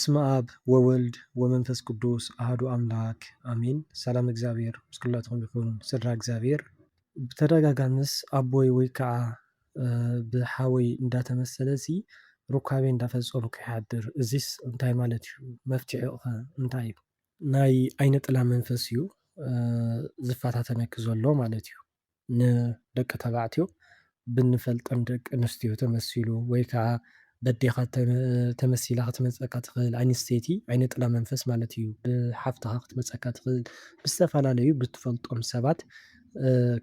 በስመ አብ ወወልድ ወመንፈስ ቅዱስ አሐዱ አምላክ አሜን። ሰላም እግዚአብሔር ምስ ኩላትኩም ይኹን። ስድራ እግዚአብሔር ብተደጋጋሚስ ኣቦይ ወይ ከዓ ብሓወይ እንዳተመሰለ ሩካቤ እንዳፈፀሙ ከይሓድር እዚስ እንታይ ማለት እዩ? መፍትሒኡ ኸ እንታይ እዩ? ናይ ዓይነ ጥላ መንፈስ እዩ ዝፈታተነኪ ዘሎ ማለት እዩ። ንደቂ ተባዕትዮ ብንፈልጦም ደቂ ኣንስትዮ ተመሲሉ ወይ ከዓ በዴኻ ተመሲላ ክትመፀካ ትኽእል ኣንስተይቲ ዓይነ ጥላ መንፈስ ማለት እዩ። ብሓፍትኻ ክትመፀካ ትኽእል ብዝተፈላለዩ ብትፈልጦም ሰባት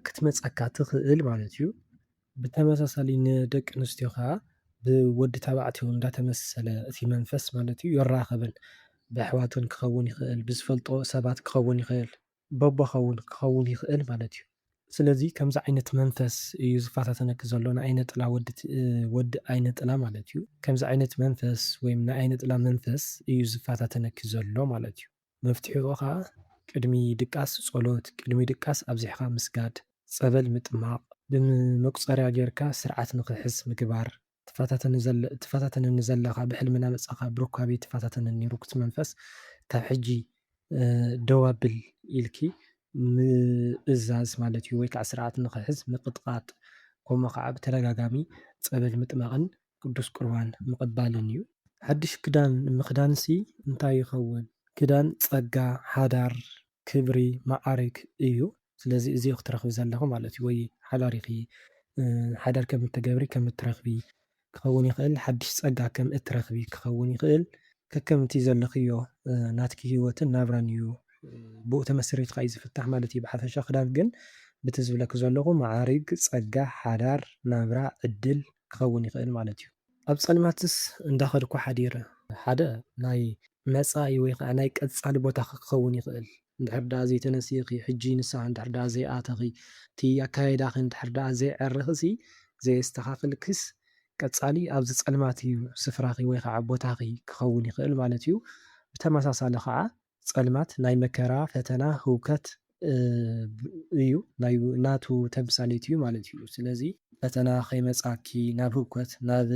ክትመፀካ ትኽእል ማለት እዩ። ብተመሳሳሊ ንደቂ ኣንስትዮ ከዓ ብወዲ ተባዕትዮ እንዳተመሰለ እቲ መንፈስ ማለት እዩ ይራኸበን። ብኣሕዋተን ክኸውን ይኽእል፣ ብዝፈልጦ ሰባት ክኸውን ይኽእል፣ በቦኻ እውን ክኸውን ይኽእል ማለት እዩ። ስለዚ ከምዚ ዓይነት መንፈስ እዩ ዝፈታተነኪ ዘሎ ንዓይነ ጥላ ወዲ ዓይነ ጥላ ማለት እዩ። ከምዚ ዓይነት መንፈስ ወይ ናይ ዓይነ ጥላ መንፈስ እዩ ዝፈታተነኪ ዘሎ ማለት እዩ። መፍትሒኡ ከዓ ቅድሚ ድቃስ ጸሎት፣ ቅድሚ ድቃስ ኣብዚሕኻ ምስጋድ፣ ፀበል ምጥማቕ፣ ብመቁፀርያ ጌርካ ስርዓት ንክሕዝ ምግባር፣ ትፈታተነኒ ዘለኻ ብሕልሚ እናመፃኻ ብሩካቤ ትፈታተነኒ ርኩስ መንፈስ ካብ ሕጂ ደው ኣብል ኢልኪ ምእዛዝ ማለት እዩ። ወይ ከዓ ስርዓት ንክሕዝ ምቅጥቃጥ፣ ከምኡ ከዓ ብተደጋጋሚ ፀበል ምጥማቕን ቅዱስ ቁርባን ምቕባልን እዩ። ሓድሽ ክዳን ምኽዳንሲ እንታይ ይኸውን? ክዳን ፀጋ፣ ሓዳር፣ ክብሪ፣ ማዕርግ እዩ። ስለዚ እዚ ክትረክቢ ዘለኹ ማለት እዩ። ወይ ሓዳር ኢኺ ሓዳር ከም እትገብሪ ከም እትረክቢ ክኸውን ይኽእል። ሓድሽ ፀጋ ከም እትረክቢ ክኸውን ይኽእል። ከከምቲ ዘለኽዮ ናትኪ ሂወትን ናብራን እዩ ብኡ ተመሲሪትካ እዩ ዝፍታሕ ማለት እዩ። ብሓፈሻ ክዳን ግን በቲ ዝብለኩ ዘለኹ ማዕሪግ፣ ፀጋ፣ ሓዳር፣ ናብራ፣ ዕድል ክኸውን ይኽእል ማለት እዩ። ኣብ ፀልማትስ እንዳኸድኩ ሓዲረ ሓደ ናይ መፃኢ ወይ ከዓ ናይ ቀፃሊ ቦታ ክኸውን ይኽእል። እንድሕር ዳኣ ዘይተነሲኺ ሕጂ ንስሓ እንድሕር ዳኣ ዘይኣተኺ እቲ ኣካያይዳኺ እንድሕር ዳኣ ዘይዕርኽሲ ዘየስተኻኽልክስ ቀፃሊ ኣብዚ ፀልማት እዩ ስፍራኺ ወይ ከዓ ቦታኺ ክኸውን ይኽእል ማለት እዩ። ብተመሳሳሊ ከዓ ፀልማት ናይ መከራ ፈተና ህውከት እዩ ናቱ ተምሳሌት እዩ ማለት እዩ። ስለዚ ፈተና ከይመፃኪ ናብ ህውከት ናብ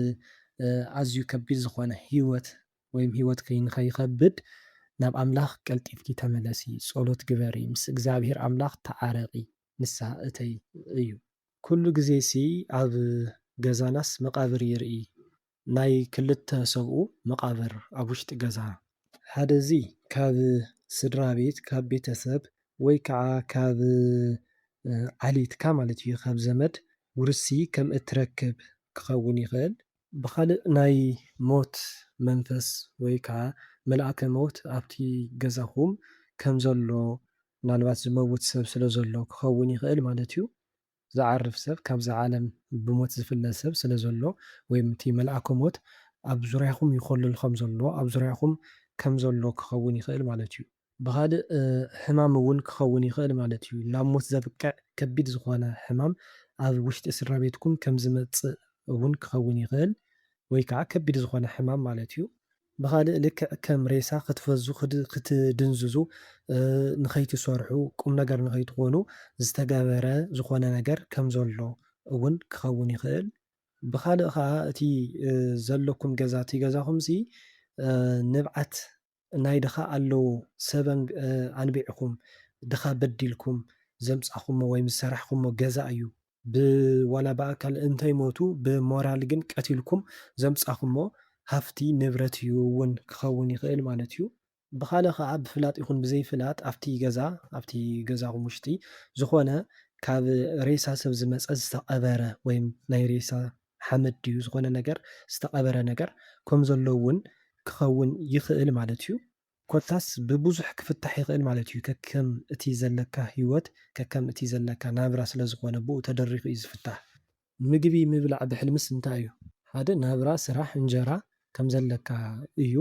ኣዝዩ ከቢድ ዝኾነ ሂወት ወይ ሂወትኪ ንከይከብድ ናብ ኣምላኽ ቀልጢፍኪ ተመለሲ፣ ጸሎት ግበሪ፣ ምስ እግዚኣብሔር ኣምላኽ ተዓረቂ፣ ንስሓ እተይ እዩ። ኩሉ ግዜ ኣብ ገዛናስ መቃብር ይርኢ። ናይ ክልተ ሰብኡ መቃብር ኣብ ውሽጢ ገዛ ሓደ እዚ ካብ ስድራ ቤት ካብ ቤተሰብ ወይ ከዓ ካብ ዓሌትካ ማለት እዩ ካብ ዘመድ ውርሲ ከም እትረክብ ክኸውን ይኽእል። ብካልእ ናይ ሞት መንፈስ ወይ ከዓ መልኣከ ሞት ኣብቲ ገዛኹም ከም ዘሎ ምናልባት ዝመውት ሰብ ስለ ዘሎ ክኸውን ይኽእል ማለት እዩ። ዝዓርፍ ሰብ ካብዚ ዓለም ብሞት ዝፍለ ሰብ ስለ ዘሎ ወይም እቲ መልኣከ ሞት ኣብ ዙርያኹም ይኮልል ከም ዘሎ ኣብ ዙርያኹም ከም ዘሎ ክኸውን ይኽእል ማለት እዩ። ብካልእ ሕማም እውን ክኸውን ይኽእል ማለት እዩ። ናብ ሞት ዘብቅዕ ከቢድ ዝኾነ ሕማም ኣብ ውሽጢ ስድራ ቤትኩም ከም ዝመፅእ እውን ክኸውን ይኽእል ወይ ከዓ ከቢድ ዝኾነ ሕማም ማለት እዩ። ብካልእ ልክዕ ከም ሬሳ ክትፈዙ ክትድንዝዙ ንከይትሰርሑ ቁም ነገር ንከይትኾኑ ዝተገበረ ዝኾነ ነገር ከም ዘሎ እውን ክኸውን ይኽእል። ብካልእ ከዓ እቲ ዘለኩም ገዛ እቲ ገዛኹም ንብዓት ናይ ድኻ ኣለዎ ሰብ ኣንቢዕኹም ድኻ በዲልኩም ዘምፃኹሞ ወይም ዝሰራሕኩሞ ገዛ እዩ። ዋላ ብኣካል እንተይሞቱ ብሞራል ግን ቀቲልኩም ዘምፃኹሞ ሃፍቲ ንብረት እዩ እውን ክኸውን ይኽእል ማለት እዩ። ብካልእ ከዓ ብፍላጥ ይኹን ብዘይፍላጥ ኣብቲ ገዛኹም ውሽጢ ዝኾነ ካብ ሬሳ ሰብ ዝመፀ ዝተቐበረ ወይም ናይ ሬሳ ሓመድ ድዩ ዝኾነ ነገር ዝተቐበረ ነገር ከም ዘሎ እውን ክኸውን ይኽእል ማለት እዩ። ኮታስ ብብዙሕ ክፍታሕ ይኽእል ማለት እዩ። ከከም እቲ ዘለካ ሂወት ከከም እቲ ዘለካ ናብራ ስለ ዝኾነ ብኡ ተደሪኹ እዩ ዝፍታሕ። ምግቢ ምብላዕ ብሕልምስ እንታይ እዩ? ሓደ ናብራ ስራሕ እንጀራ ከም ዘለካ እዩ።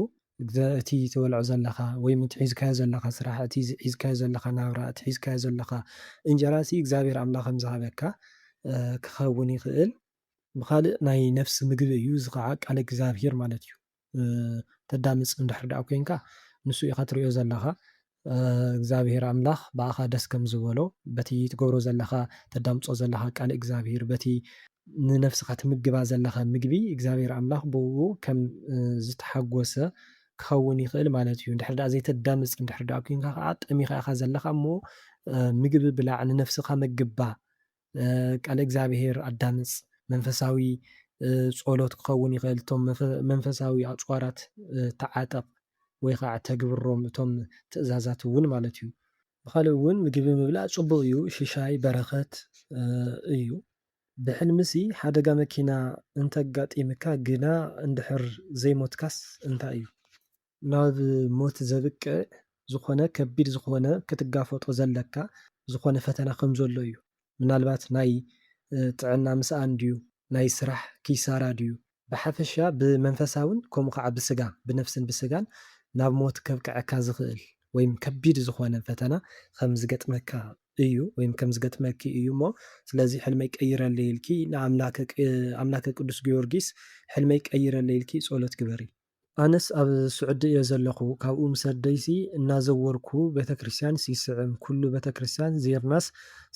እቲ ትበልዖ ዘለካ ወይም እቲ ሒዝካዮ ዘለካ ስራሕ፣ እቲ ሒዝካዮ ዘለካ ናብራ፣ እቲ ሒዝካዮ ዘለካ እንጀራ እግዚኣብሔር ኣምላኽ ከም ዝሃበካ ክኸውን ይኽእል። ብካልእ ናይ ነፍሲ ምግቢ እዩ። እዚ ከዓ ቃል እግዚኣብሔር ማለት እዩ። ተዳምፅ እንድሕር ዳኣ ኮንካ ንሱ ኢኻ ትሪኦ ዘለካ እግዚኣብሔር ኣምላኽ ባእኻ ደስ ከም ዝበሎ በቲ ትገብሮ ዘለካ ተዳምፆ ዘለካ ቃል እግዚኣብሔር በቲ ንነፍስካ ትምግባ ዘለካ ምግቢ እግዚኣብሔር ኣምላኽ ብኡ ከም ዝተሓጎሰ ክኸውን ይኽእል ማለት እዩ። እንድሕር ደኣ ዘይተዳምፅ እንድሕር ደኣ ኮንካ ከዓ ጠሚኻ ኢኻ ዘለኻ እሞ ምግቢ ብላዕ ንነፍስኻ መግባእ ቃል እግዚኣብሄር ኣዳምፅ መንፈሳዊ ጸሎት ክኸውን ይኽእል እቶም መንፈሳዊ ኣጽዋራት ተዓጠቕ ወይ ከዓ ተግብሮም እቶም ትእዛዛት እውን ማለት እዩ። ብኻልእ እውን ምግቢ ምብላዕ ጽቡቕ እዩ ሽሻይ በረኸት እዩ። ብሕልምሲ ሓደጋ መኪና እንተጋጢምካ ግና እንድሕር ዘይሞትካስ እንታይ እዩ? ናብ ሞት ዘብቅዕ ዝኾነ ከቢድ ዝኾነ ክትጋፈጦ ዘለካ ዝኾነ ፈተና ከም ዘሎ እዩ። ምናልባት ናይ ጥዕና ምስኣን ድዩ? ናይ ስራሕ ኪሳራ ድዩ? ብሓፈሻ ብመንፈሳውን ከምኡ ከዓ ብስጋ ብነፍስን ብስጋን ናብ ሞት ከብቅዐካ ዝኽእል ወይም ከቢድ ዝኾነ ፈተና ከም ዝገጥመካ እዩ ወይም ከም ዝገጥመኪ እዩ እሞ ስለዚ ሕልመይ ቀይረለይ ኢልኪ ንኣምላከ ቅዱስ ጊዮርጊስ ሕልመይ ቀይረለይ ኢልኪ ጸሎት ግበሪ። ኣነስ ኣብ ስዑዲ እየ ዘለኹ ካብኡ ምስ ኣደይሲ እናዘወርኩ ቤተክርስትያን ይስዕም ኩሉ ቤተክርስትያን ዜርናስ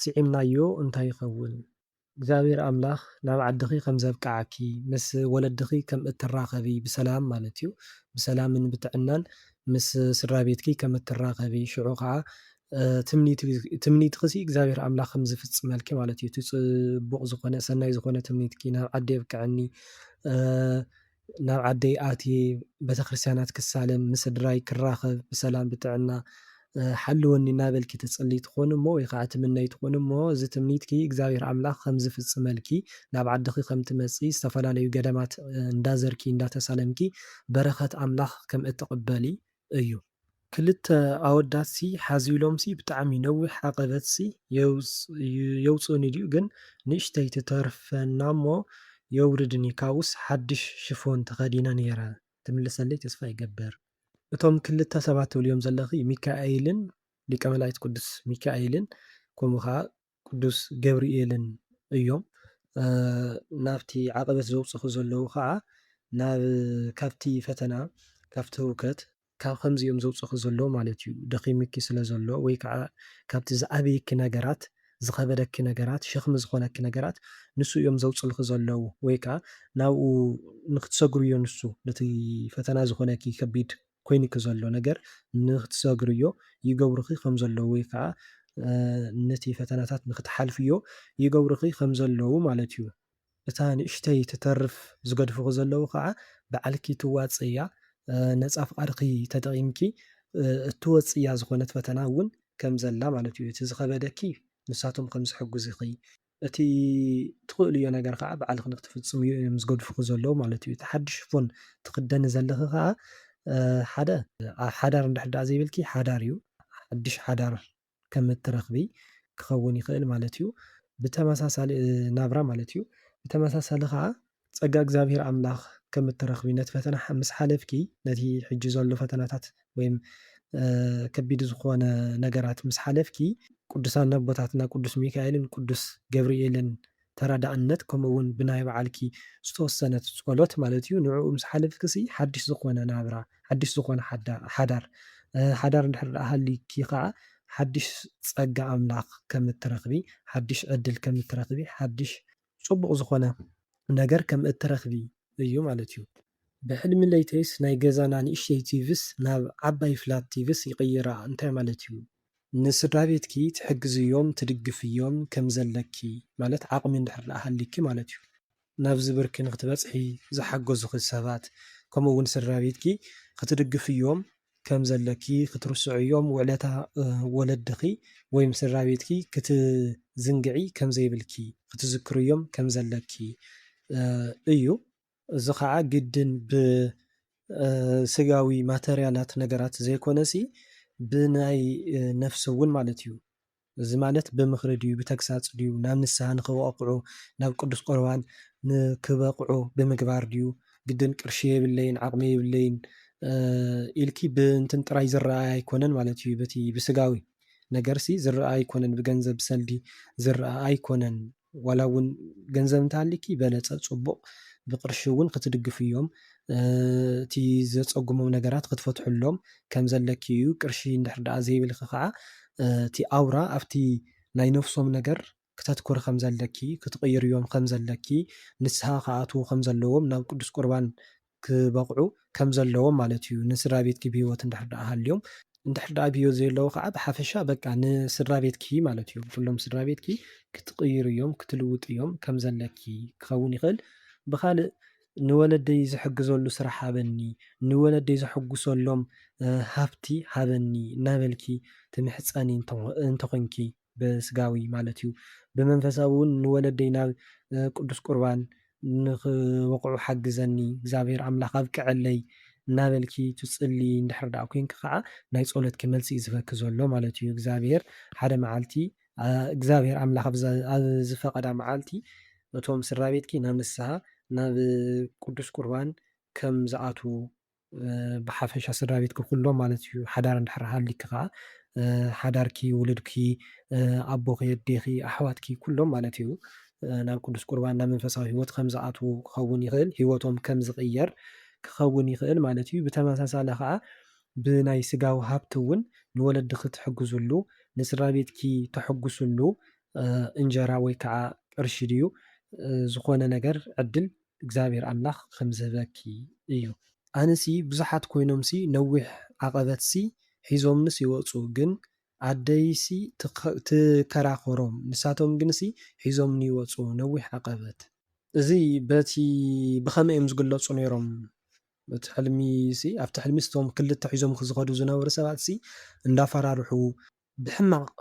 ስዒምናዮ እንታይ ይኸውን? እግዚኣብሔር ኣምላኽ ናብ ዓድኺ ከም ዘብቅዓኪ ምስ ወለድኺ ከም እትራኸቢ ብሰላም ማለት እዩ ብሰላምን ብጥዕናን ምስ ስድራ ቤትኪ ከም እትራኸቢ ሽዑ ከዓ ትምኒትክሲ እግዚኣብሔር ኣምላኽ ከም ዝፍጽመልኪ ማለት እዩ። እቲ ጽቡቕ ዝኾነ ሰናይ ዝኾነ ትምኒትኪ ናብ ዓደይ የብቅዐኒ ናብ ዓደይ ኣትየ ቤተክርስትያናት ክሳለም ምስ ስድራይ ክራኸብ ብሰላም ብጥዕና ሓልወኒ እናበልኪ ትጽልይ ትኾኑ እሞ ወይ ከዓ ትምነይ ትኾኑ እሞ እዚ ትምኒትኪ እግዚኣብሔር ኣምላኽ ከም ዝፍጽመልኪ ናብ ዓድኺ ከም ትመጺ ዝተፈላለዩ ገዳማት እንዳዘርኪ እንዳተሳለምኪ በረኸት ኣምላኽ ከም እትቕበሊ እዩ። ክልተ ኣወዳትሲ ሓዚሎምሲ ብጣዕሚ ነዊሕ ዓቐበትሲ የውፅኡኒ ድዩ ግን ንእሽተይ ትተርፈና እሞ የውርድኒ ካቡስ ሓድሽ ሽፎን ተኸዲነ ነይረ ትምልሰለይ ተስፋ ይገብር። እቶም ክልተ ሰባት ትብልዮም ዘለኺ ሚካኤልን ሊቀ መላእክት ቅዱስ ሚካኤልን ከምኡ ከዓ ቅዱስ ገብርኤልን እዮም። ናብቲ ዓቐበት ዘውፅኹ ዘለዉ ከዓ ናብ ካብቲ ፈተና ካብቲ ህውከት ካብ ከምዚኦም ዘውፅኹ ዘሎ ማለት እዩ ደኺምኪ ስለ ዘሎ ወይ ከዓ ካብቲ ዝዓበየኪ ነገራት ዝኸበደኪ ነገራት ሸኽሚ ዝኾነኪ ነገራት ንሱ እዮም ዘውፅልኺ ዘለዉ ወይ ከዓ ናብኡ ንክትሰግርዮ ንሱ ነቲ ፈተና ዝኾነኪ ከቢድ ኮይኑኪ ዘሎ ነገር ንክትሰግርዮ ይገብሩኺ ከም ዘለዉ ወይ ከዓ ነቲ ፈተናታት ንክትሓልፍዮ ይገብሩኺ ከም ዘለዉ ማለት እዩ። እታ ንእሽተይ ትተርፍ ዝገድፍኹ ዘለዉ ከዓ በዓልኪ ትዋፅእ እያ ነፃ ፍቃድኺ ተጠቒምኪ እትወፅእ እያ ዝኾነት ፈተና እውን ከም ዘላ ማለት እዩ። እቲ ዝኸበደኪ ንሳቶም ከም ዝሕግዙኺ እቲ ትኽእልዮ ነገር ከዓ በዓልኺ ንክትፍጽሙ እዮም ዝገድፍኹ ዘለዉ ማለት እዩ። እቲ ሓድሽ ሽፎን ትኽደኒ ዘለኺ ከዓ ሓደ ሓዳር እንድሕር ደኣ ዘይብልኪ ሓዳር እዩ ሓድሽ ሓዳር ከም እትረኽቢ ክኸውን ይኽእል ማለት እዩ። ብተመሳሳሊ ናብራ ማለት እዩ። ብተመሳሳሊ ከዓ ፀጋ እግዚኣብሔር ኣምላኽ ከም እትረኽቢ ነቲ ፈተና ምስ ሓለፍኪ ነቲ ሕጂ ዘሎ ፈተናታት ወይም ከቢድ ዝኾነ ነገራት ምስ ሓለፍኪ ቅዱሳን ኣቦታትና ቅዱስ ሚካኤልን ቅዱስ ገብርኤልን ተራዳእነት ከምኡ እውን ብናይ በዓልኪ ዝተወሰነት ጸሎት ማለት እዩ ንዕኡ ምስ ሓለፍክሲ ሓድሽ ዝኾነ ናብራ ሓድሽ ዝኾነ ሓዳር እንድሕር ደኣ ሃልይኪ ከዓ ሓድሽ ፀጋ ኣምላኽ ከም እትረኽቢ ሓድሽ ዕድል ከም እትረኽቢ ሓድሽ ጽቡቕ ዝኾነ ነገር ከም እትረኽቢ እዩ ማለት እዩ። ብሕልሚ ለይተይስ ናይ ገዛና ንእሽተይ ቲቪስ ናብ ዓባይ ፍላት ቲቪስ ይቕይራ እንታይ ማለት እዩ? ንስድራ ቤትኪ ትሕግዝዮም ትድግፍዮም ከም ዘለኪ ማለት ዓቕሚ እንድሕር ደኣ ሃልይኪ ማለት እዩ። ናብዚ ብርኪ ንክትበጽሒ ዝሓገዙኺ ሰባት ከምኡ እውን ስድራ ቤትኪ ክትድግፍዮም ከም ዘለኪ ክትርስዕዮም ውዕለታ ወለድኺ ወይም ስድራ ቤትኪ ክትዝንግዒ ከም ዘይብልኪ ክትዝክርዮም ከም ዘለኪ እዩ። እዚ ከዓ ግድን ብስጋዊ ማተርያላት ነገራት ዘይኮነሲ ብናይ ነፍሲ እውን ማለት እዩ። እዚ ማለት ብምኽሪ ድዩ ብተግሳጽ ድዩ ናብ ንስሓ ንኽበቕዑ ናብ ቅዱስ ቁርባን ንክበቕዑ ብምግባር ድዩ ግድን ቅርሺ የብለይን ዓቕሚ የብለይን ኢልኪ ብእንትን ጥራይ ዝረኣይ ኣይኮነን ማለት እዩ። በቲ ብስጋዊ ነገርሲ ዝረአ ኣይኮነን ብገንዘብ ሰልዲ ዝረአ ኣይኮነን ዋላ እውን ገንዘብ እንተሃልይኪ በለፀ ጽቡቕ ብቅርሺ እውን ክትድግፍዮም እቲ ዘፀጉሞም ነገራት ክትፈትሕሎም ከም ዘለኪ እዩ። ቅርሺ እንድሕር ደኣ ዘይብልኺ ከዓ እቲ ኣውራ ኣብቲ ናይ ነፍሶም ነገር ክተትኩር ከም ዘለኪ ክትቕይርዮም ከም ዘለኪ ንስሓ ክኣትዉ ከም ዘለዎም ናብ ቅዱስ ቁርባን ክበቕዑ ከም ዘለዎም ማለት እዩ። ንስድራ ቤትኪ ብሂወት እንድሕር ደኣ ሃልዮም እንድሕር ደኣ ብሂወት ዘይለዉ ከዓ ብሓፈሻ በቃ ንስድራ ቤትኪ ማለት እዩ ኩሎም ስድራ ቤትኪ ክትቅይሩ እዮም ክትልውጡ እዮም ከም ዘለኪ ክኸውን ይኽእል። ብኻልእ ንወለደይ ዝሕግዘሉ ስራሕ ሃበኒ፣ ንወለደይ ዘሐጉሰሎም ሃብቲ ሃበኒ እናበልኪ ትምሕፀኒ እንተኮንኪ ብስጋዊ ማለት እዩ። ብመንፈሳዊ እውን ንወለደይ ናብ ቅዱስ ቁርባን ንኽበቕዑ ሓግዘኒ እግዚኣብሔር ኣምላኽ ኣብቅዐለይ እናበልኪ ትጽልይ እንድሕር ደኣ ኮንኪ ከዓ ናይ ጸሎትኪ መልሲ እዩ ዝህበኪ ዘሎ ማለት እዩ። እግዚኣብሔር ሓደ መዓልቲ እግዚኣብሔር ኣምላኽ ኣብ ዝፈቐዳ መዓልቲ እቶም ስድራቤትኪ ናብ ንስሓ ናብ ቅዱስ ቁርባን ከም ዝኣትዉ ብሓፈሻ ስድራቤትኪ ኩሎም ማለት እዩ ሓዳር እንድሕር ሃሊኪ ከዓ ሓዳርኪ ውሉድኪ ኣቦኺ ኣዴኺ ኣሕዋትኪ ኩሎም ማለት እዩ ናብ ቅዱስ ቁርባን ናብ መንፈሳዊ ሂወት ከም ዝኣትዉ ክኸውን ይኽእል። ሂወቶም ከም ዝቕየር ክኸውን ይኽእል ማለት እዩ። ብተመሳሳሊ ከዓ ብናይ ስጋዊ ሃብቲ እውን ንወለድኺ ትሕግዙሉ ንስድራቤትኪ ተሐጉሱሉ እንጀራ ወይ ከዓ ቅርሺ ድዩ ዝኾነ ነገር ዕድል እግዚኣብሔር ኣምላኽ ከም ዝህበኪ እዩ። ኣነሲ ብዙሓት ኮይኖምሲ ነዊሕ ዓቐበትሲ ሒዞምንስ ይወፁ ግን ኣደይሲ ትከራኸሮም ንሳቶም ግንሲ ሒዞምኒ ይወፁ ነዊሕ ዓቐበት። እዚ በቲ ብኸመይ እዮም ዝግለፁ ነይሮም እቲ ሕልሚሲ ኣብቲ ሕልሚ ስቶም ክልተ ሒዞም ዝኸዱ ዝነበሩ ሰባትሲ እንዳፈራርሑ ብሕማቕ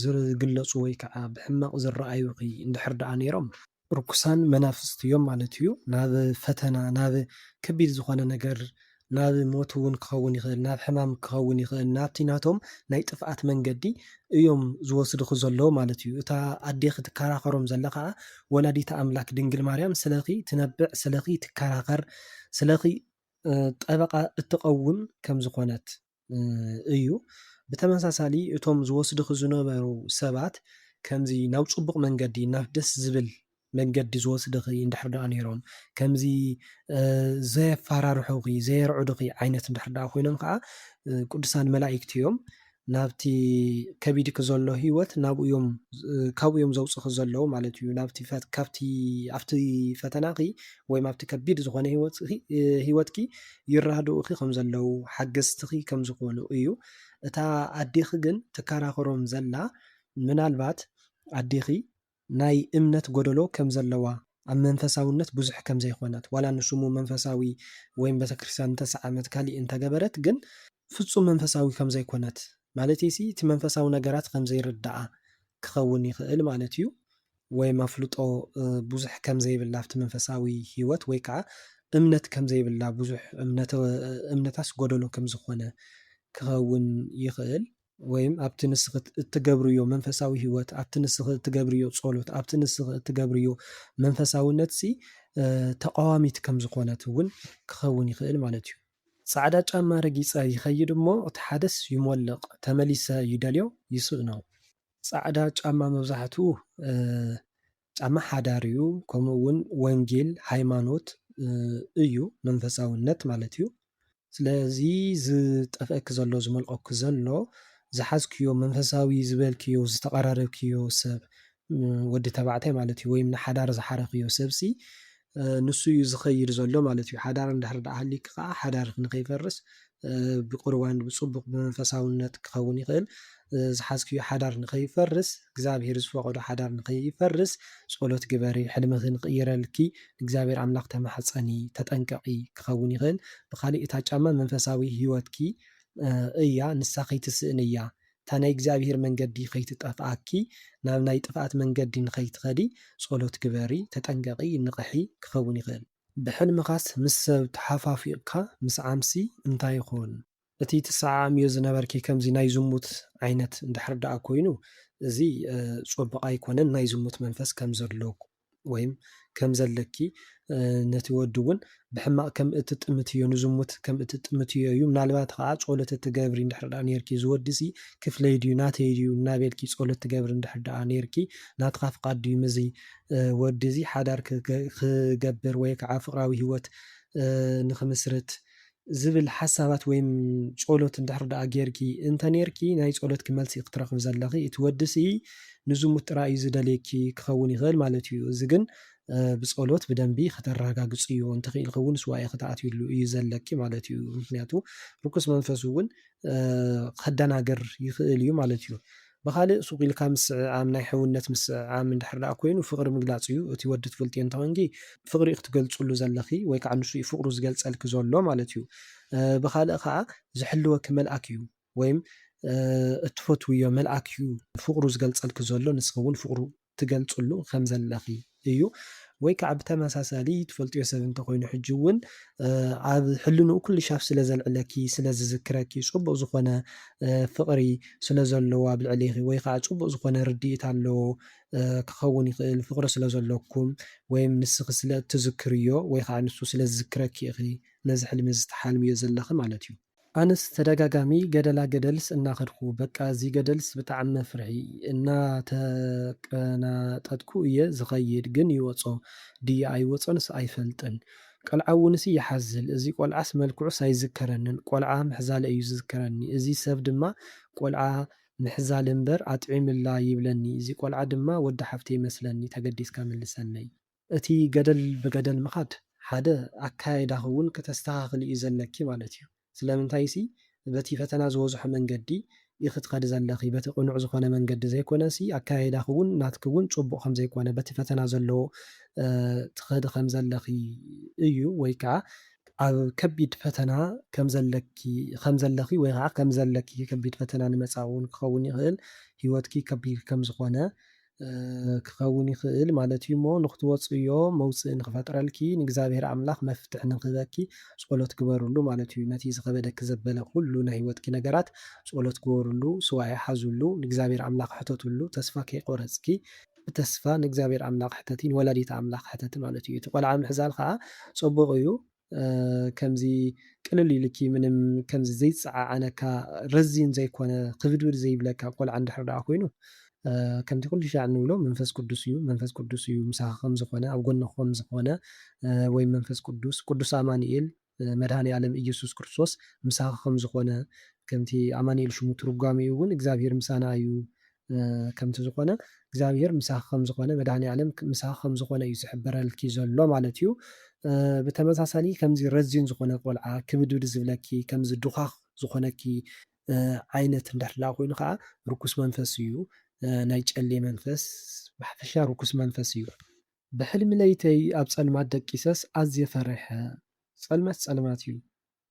ዝግለፁ ወይ ከዓ ብሕማቕ ዝረኣዩ እንድሕር ደኣ ነይሮም ርኩሳን መናፍስቲ እዮም ማለት እዩ። ናብ ፈተና ናብ ከቢድ ዝኾነ ነገር ናብ ሞት እውን ክኸውን ይኽእል ናብ ሕማም ክኸውን ይኽእል ናብቲ ናቶም ናይ ጥፍኣት መንገዲ እዮም ዝወስድኹ ዘለዉ ማለት እዩ። እታ ኣዴኺ ትከራኸሮም ዘላ ከዓ ወላዲተ ኣምላክ ድንግል ማርያም ስለኺ ትነብዕ ስለኺ ትከራኸር ስለኺ ጠበቓ እትቐውም ከም ዝኾነት እዩ። ብተመሳሳሊ እቶም ዝወስድኹ ዝነበሩ ሰባት ከምዚ ናብ ፅቡቕ መንገዲ ናብ ደስ ዝብል መንገዲ ዝወስድኺ እንድሕር ደኣ ነይሮም ከምዚ ዘየፈራርሑኺ ዘየርዕዱኺ ዓይነት እንድሕር ደኣ ኮይኖም ከዓ ቅዱሳን መላእክቲ እዮም ናብቲ ከቢድኪ ዘሎ ሂወት ካብኡ እዮም ዘውፅኺ ዘለዉ ማለት እዩ። ካብቲ ኣብቲ ፈተናኺ ወይ ኣብቲ ከቢድ ዝኾነ ሂወትኪ ይራድኡኺ ከም ዘለዉ ሓገዝትኺ ከም ዝኾኑ እዩ። እታ ኣዴኺ ግን ትከራኸሮም ዘላ ምናልባት ኣዴኺ ናይ እምነት ጎደሎ ከም ዘለዋ ኣብ መንፈሳውነት ብዙሕ ከም ዘይኮነት ዋላ ንሽሙ መንፈሳዊ ወይም ቤተክርስትያን እንተሰዓመት ካሊእ እንተገበረት ግን ፍጹም መንፈሳዊ ከም ዘይኮነት ማለትሲ እቲ መንፈሳዊ ነገራት ከም ዘይርዳኣ ክኸውን ይኽእል ማለት እዩ። ወይም ኣፍልጦ ብዙሕ ከም ዘይብላ ኣብቲ መንፈሳዊ ሂወት ወይ ከዓ እምነት ከም ዘይብላ ብዙሕ እምነታስ ጎደሎ ከም ዝኾነ ክኸውን ይኽእል። ወይም ኣብቲ ንስኺ እትገብርዮ መንፈሳዊ ሂወት ኣብቲ ንስኺ እትገብርዮ ጸሎት ኣብቲ ንስኺ እትገብርዮ መንፈሳውነትሲ ተቃዋሚት ከም ዝኾነት እውን ክኸውን ይኽእል ማለት እዩ። ጻዕዳ ጫማ ረጊፀ ይኸይድ እሞ እቲ ሓደስ ይሞልቕ ተመሊሰ ይደልዮ ይስእኖ። ጻዕዳ ጫማ መብዛሕትኡ ጫማ ሓዳር እዩ። ከምኡ እውን ወንጌል ሃይማኖት እዩ መንፈሳውነት ማለት እዩ። ስለዚ ዝጠፍአኪ ዘሎ ዝመልቐኪ ዘሎ ዝሓዝክዮ መንፈሳዊ ዝበልክዮ ዝተቐራረብክዮ ሰብ ወዲ ተባዕታይ ማለት እዩ ወይም ንሓዳር ዝሓረኽዮ ሰብሲ ንሱ እዩ ዝኸይድ ዘሎ ማለት እዩ። ሓዳር እንድሕር ደኣ ሃሊካ ከዓ ሓዳርክ ንከይፈርስ ብቁርባን ብፅቡቅ ብመንፈሳውነት ክኸውን ይኽእል። ዝሓዝክዮ ሓዳር ንከይፈርስ እግዚኣብሔር ዝፈቐዶ ሓዳር ንከይፈርስ ጸሎት ግበሪ ሕልምኺ ንኽይረልኪ እግዚኣብሔር ኣምላኽ ተማሕፀኒ ተጠንቀቂ ክኸውን ይኽእል። ብኻሊእ እታ ጫማ መንፈሳዊ ሂወትኪ እያ ንሳ ከይትስእን እያ እታ ናይ እግዚኣብሔር መንገዲ ከይትጠፍኣኪ ናብ ናይ ጥፍኣት መንገዲ ንከይትኸዲ ጸሎት ግበሪ ተጠንቀቂ ንቕሒ ክኸውን ይኽእል። ብሕልምኻስ ምስ ሰብ ተሓፋፊቕካ ምስ ዓምሲ እንታይ ይኹን? እቲ ትሰዓዓምዮ ዝነበርኪ ከምዚ ናይ ዝሙት ዓይነት እንድሕር ደኣ ኮይኑ እዚ ፅቡቅ ኣይኮነን። ናይ ዝሙት መንፈስ ከም ዘሎ ወይም ከም ዘለኪ ነቲ ወዲ እውን ብሕማቕ ከም እትጥምትዮ ንዝሙት ከም እትጥምትዮ እዩ። ምናልባት ከዓ ጸሎት እትገብሪ እንድሕር ደኣ ነርኪ ዝወዲሲ ክፍለይ ድዩ ናተይ ድዩ እናበልኪ ጸሎት ትገብሪ እንድሕር ደኣ ነርኪ ናትካ ፍቓድ ድዩ ምዚ ወዲ እዚ ሓዳር ክገብር ወይ ከዓ ፍቕራዊ ሂወት ንኽምስርት ዝብል ሓሳባት ወይም ጸሎት እንድሕር ደኣ ጌርኪ እንተነርኪ ናይ ጸሎትኪ መልሲ ክትረኽብ ዘለኺ እቲ ወዲሲ ንዝሙት ጥራይ እዩ ዝደልየኪ ክኸውን ይኽእል ማለት እዩ። እዚ ግን ብጸሎት ብደንቢ ከተረጋግጽዮ እንተኽኢልካ እውን ስዋኤ ክትኣትውሉ እዩ ዘለኪ ማለት እዩ። ምክንያቱ ርኩስ መንፈስ እውን ከደናግር ይኽእል እዩ ማለት እዩ። ብኻልእ ሱቕ ኢልካ ምስዕዓም ናይ ሕውነት ምስዕዓም እንድሕር ደኣ ኮይኑ ፍቕሪ ምግላፅ እዩ። እቲ ወዲ ትፈልጥዮ እንተኮንኪ ፍቕሪ ክትገልፅሉ ዘለኺ ወይ ከዓ ንሱ እዩ ፍቕሩ ዝገልፀልኪ ዘሎ ማለት እዩ። ብኻልእ ከዓ ዝሕልወኪ መልኣክ እዩ ወይም እትፈትውዮ መልኣክ እዩ ፍቕሩ ዝገልፀልኪ ዘሎ ንስኻ እውን ፍቕሩ ትገልፅሉ ከም ዘለኺ እዩ። ወይ ከዓ ብተመሳሳሊ ትፈልጥዮ ሰብ እንተኮይኑ ሕጂ እውን ኣብ ሕልንኡ ኩሉ ሻፍ ስለ ዘልዕለኪ ስለ ዝዝክረኪ ፅቡቅ ዝኾነ ፍቕሪ ስለ ዘለዎ ኣብ ልዕሊኺ ወይ ከዓ ፅቡቅ ዝኾነ ርድኢት ኣለዎ ክኸውን ይኽእል ፍቕሪ ስለ ዘለኩም ወይም ንስኺ ስለ እትዝክርዮ ወይ ከዓ ንሱ ስለ ዝዝክረኪ ኢኺ ነዚ ሕልሚ እዚ ተሓልምዮ ዘለኺ ማለት እዩ። ኣነስ ተደጋጋሚ ገደላ ገደልስ እናኸድኩ በቃ እዚ ገደልስ ብጣዕሚ መፍርሒ እናተቀናጠጥኩ እየ ዝኸይድ ግን ይወፆ ድያ ኣይወፆንስ ኣይፈልጥን። ቆልዓ እውንስ ይሓዝል እዚ ቆልዓስ መልክዑስ ኣይዝከረንን ቆልዓ ምሕዛለ እዩ ዝዝከረኒ እዚ ሰብ ድማ ቆልዓ ምሕዛለ እምበር ኣጥዒሙላ ይብለኒ እዚ ቆልዓ ድማ ወዲ ሓፍተይ ይመስለኒ ተገዲስካ መልሰለይ። እቲ ገደል ብገደል ምኻድ ሓደ ኣካያይዳኻ እውን ከተስተኻኽል እዩ ዘለኪ ማለት እዩ። ስለምንታይሲ በቲ ፈተና ዝበዝሖ መንገዲ ኢኺ ትኸዲ ዘለኺ በቲ ቅኑዕ ዝኾነ መንገዲ ዘይኮነሲ ኣካያይዳኻ እውን ናትኪ እውን ፅቡቕ ከም ዘይኮነ በቲ ፈተና ዘለዎ ትኸዲ ከም ዘለኺ እዩ። ወይ ከዓ ኣብ ከቢድ ፈተና ከም ዘለኺ ወይ ከዓ ከም ዘለኪ ከቢድ ፈተና ንመጻኢ እውን ክኸውን ይኽእል ሂወትኪ ከቢድ ከም ዝኾነ ክኸውን ይኽእል ማለት እዩ እሞ ንኽትወፅዮ መውፅኢ ንኽፈጥረልኪ ንእግዚኣብሔር ኣምላኽ መፍትሒ ንክህበኪ ጸሎት ግበርሉ ማለት እዩ። ነቲ ዝኸበደኪ ዘበለ ኩሉ ናይ ሂወትኪ ነገራት ጸሎት ግበርሉ ስዋኤ ሓዝሉ ንእግዚኣብሔር ኣምላኽ ሕተትሉ ተስፋ ከይቆረፅኪ ብተስፋ ንእግዚኣብሔር ኣምላኽ ሕተቲ ንወላዲተ ኣምላኽ ሕተቲ ማለት እዩ። እቲ ቆልዓ ምሕዛል ከዓ ፅቡቕ እዩ። ከምዚ ቅልል ኢልኪ ምንም ከምዚ ዘይፀዓዓነካ ረዚን ዘይኮነ ክብድብድ ዘይብለካ ቆልዓ እንድሕር ደኣ ኮይኑ ከምቲ ኩሉ ሻዕ እንብሎ መንፈስ ቅዱስ እዩ መንፈስ ቅዱስ እዩ ምሳኻ ከም ዝኾነ ኣብ ጎንኹ ከም ዝኾነ ወይ መንፈስ ቅዱስ ቅዱስ ኣማኒኤል መድሃኒ ዓለም ኢየሱስ ክርስቶስ ምሳኻ ከም ዝኾነ ከምቲ ኣማኒኤል ሽሙ ትርጓሜኡ እውን እግዚኣብሔር ምሳና እዩ ከምቲ ዝኾነ እግዚኣብሔር ምሳኻ ከም ዝኾነ መድሃኒ ዓለም ምሳኻ ከም ዝኾነ እዩ ዝሕበረልኪ ዘሎ ማለት እዩ። ብተመሳሳሊ ከምዚ ረዚን ዝኾነ ቆልዓ ክብድብድ ዝብለኪ ከምዚ ዱኻኽ ዝኾነኪ ዓይነት እንድሕር ደኣ ኮይኑ ከዓ ርኩስ መንፈስ እዩ። ናይ ጨሌ መንፈስ ብሓፈሻ ርኩስ መንፈስ እዩ። ብሕልሚ ለይተይ ኣብ ጸልማት ደቂሰስ ኣዝየ ፈሪሐ ጸልማት ጸልማት እዩ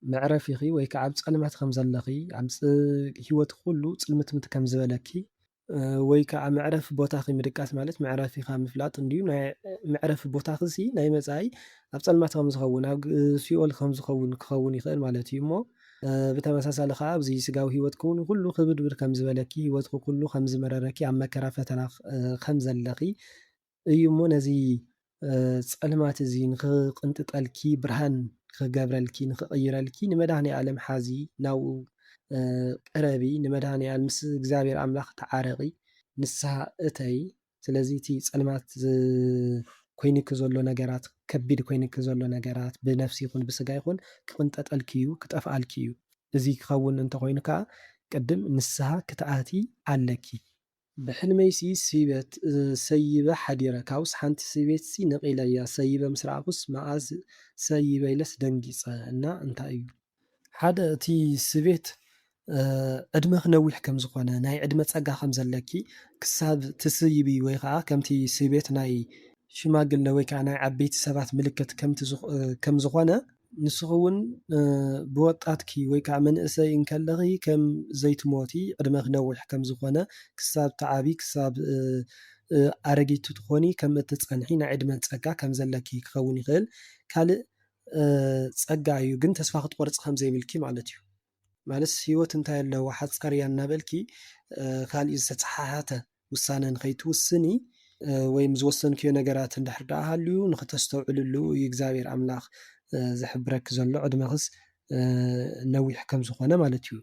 መዕረፊኺ ወይ ከዓ ኣብ ጸልማት ከም ዘለኺ ኣብ ሂወት ኩሉ ፅልምትምት ከም ዝበለኪ ወይ ከዓ መዕረፊ ቦታኺ ምድቃስ ማለት መዕረፊኻ ምፍላጥ እንድዩ ናይ መዕረፊ ቦታኺ ናይ መጻኢ ኣብ ጸልማት ከም ዝኸውን ኣብ ሲኦል ከም ዝኸውን ክኸውን ይኽእል ማለት እዩ እሞ ብተመሳሳሊ ከዓ ኣብዚ ስጋዊ ሂወት ክውን ኩሉ ክብድብድ ከም ዝበለኪ ሂወትኩ ኩሉ ከም ዝመረረኪ ኣብ መከራ ፈተና ከም ዘለኺ እዩ እሞ ነዚ ጸልማት እዚ ንክቅንጥጠልኪ ብርሃን ክገብረልኪ ንክቕይረልኪ ንመድሃኒ ዓለም ሓዚ ናብኡ ቅረቢ ንመድሃኒ ዓለም ምስ እግዚኣብሔር ኣምላኽ ተዓረቂ ንስሓ እተይ ስለዚ እቲ ጸልማት ኮይንኪ ዘሎ ነገራት ከቢድ ኮይንኪ ዘሎ ነገራት ብነፍሲ ይኹን ብስጋ ይኹን ክቕንጠጠልኪ እዩ ክጠፍኣልኪ እዩ። እዚ ክኸውን እንተኮይኑ ከዓ ቅድም ንስሓ ክትኣቲ ኣለኪ። ብሕልመይሲ ስይበት ሰይበ ሓዲረ ካብኡስ ሓንቲ ሰበይቲ ነቒለ እያ ሰይበ ምስ ረኣኩስ መዓዝ ሰይበ ኢለስ ደንጊፀ እና እንታይ እዩ ሓደ እቲ ስቤት ዕድመ ክነዊሕ ከም ዝኾነ ናይ ዕድመ ፀጋ ከም ዘለኪ ክሳብ ትስይቢ ወይ ከዓ ከምቲ ስቤት ናይ ሽማግለ ወይ ከዓ ናይ ዓበይቲ ሰባት ምልክት ከም ዝኾነ ንስኹ እውን ብወጣትኪ ወይ ከዓ መንእሰይ እንከለኺ ከም ዘይትሞቲ ዕድመ ክነዊሕ ከም ዝኾነ ክሳብ ተዓቢ ክሳብ ኣረጊት ትኾኒ ከም እትፀንሒ ናይ ዕድመ ፀጋ ከም ዘለኪ ክኸውን ይኽእል። ካልእ ፀጋ እዩ ግን ተስፋ ክትቆርፅ ከም ዘይብልኪ ማለት እዩ። ማለት ሂወት እንታይ ኣለዎ ሓፃር እያ እናበልኪ ካሊእ ዝተፀሓሓተ ውሳነ ንከይትውስኒ ወይም ዝወሰንክዮ ነገራት እንድሕር ደኣ ሃልዩ ንክተስተውዕልሉ እግዚኣብሔር ኣምላኽ ዝሕብረኪ ዘሎ ዕድመኽስ ነዊሕ ከም ዝኾነ ማለት እዩ።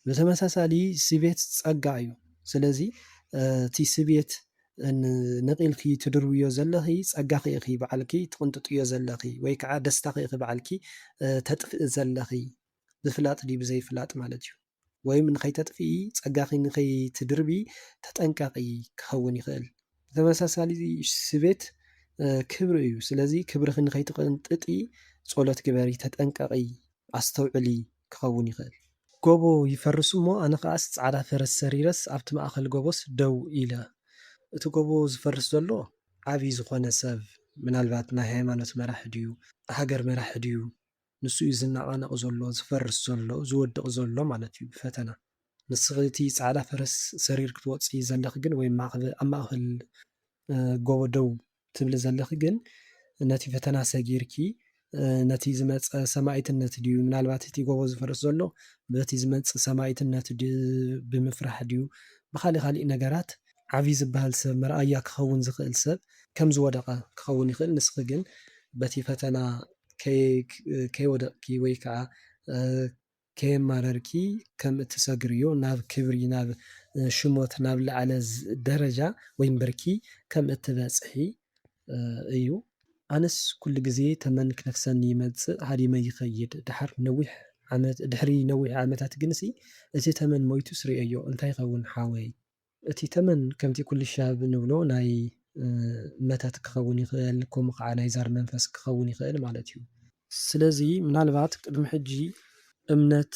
ብተመሳሳሊ ስቤት ፀጋ እዩ። ስለዚ እቲ ስቤት ነቒልኪ ትድርብዮ ዘለኺ ፀጋኺ ኢኺ በዓልኪ ትቕንጥጥዮ ዘለኺ ወይ ከዓ ደስታኺ ኢኺ በዓልኪ ተጥፍእ ዘለኺ ብፍላጥ ድዩ ብዘይፍላጥ ማለት እዩ። ወይም ንኸይተጥፍኢ ፀጋኺ ንኸይትድርቢ ተጠንቀቂ ክኸውን ይኽእል። ብተመሳሳሊ ስቤት ክብሪ እዩ። ስለዚ ክብሪ ንከይትቕንጥጢ ጸሎት ግበሪ፣ ተጠንቀቒ፣ ኣስተውዕሊ ክኸውን ይኽእል። ጎቦ ይፈርስ እሞ ኣነ ከዓስ ጻዕዳ ፈረስ ሰሪረስ ኣብቲ ማእኸል ጎቦስ ደው ኢለ እቲ ጎቦ ዝፈርስ ዘሎ ዓብዪ ዝኾነ ሰብ ምናልባት ናይ ሃይማኖት መራሒ ድዩ ሃገር መራሒ ድዩ ንሱ እዩ ዝነቓነቕ ዘሎ ዝፈርስ ዘሎ ዝወድቕ ዘሎ ማለት እዩ ብፈተና። ንስኺ እቲ ጻዕዳ ፈረስ ሰሪር ክትወፂ ዘለኺ ግን ወይ ኣብ ማእኸል ጎቦ ደው ትብል ዘለኺ ግን ነቲ ፈተና ሰጊርኪ ነቲ ዝመፀ ሰማዕትነት ድዩ ምናልባት እቲ ጎቦ ዝፈርስ ዘሎ በቲ ዝመፅእ ሰማዕትነት ብምፍራሕ ድዩ ብኻሊእ ካሊእ ነገራት ዓብዪ ዝበሃል ሰብ መርኣያ ክኸውን ዝኽእል ሰብ ከም ዝወደቐ ክኸውን ይኽእል። ንስኺ ግን በቲ ፈተና ከይወደቕኪ ወይ ከዓ ከየማረርኪ ከም እትሰግርዮ ናብ ክብሪ ናብ ሽሞት ናብ ዝለዓለ ደረጃ ወይ እምበርኪ ከም እትበፅሒ እዩ። ኣነስ ኩሉ ግዜ ተመን ክነፍሰኒ ይመፅእ ሃዲመ ይኸይድ ድሕሪ ነዊሕ ዓመታት ግንሲ እቲ ተመን ሞይቱስ ርእዮ እንታይ ይኸውን ሓወይ እቲ ተመን ከምቲ ኩሉ ሻብ ንብሎ ናይ መተት ክኸውን ይኽእል ከምኡ ከዓ ናይ ዛር መንፈስ ክኸውን ይኽእል ማለት እዩ። ስለዚ ምናልባት ቅድሚ ሕጂ እምነት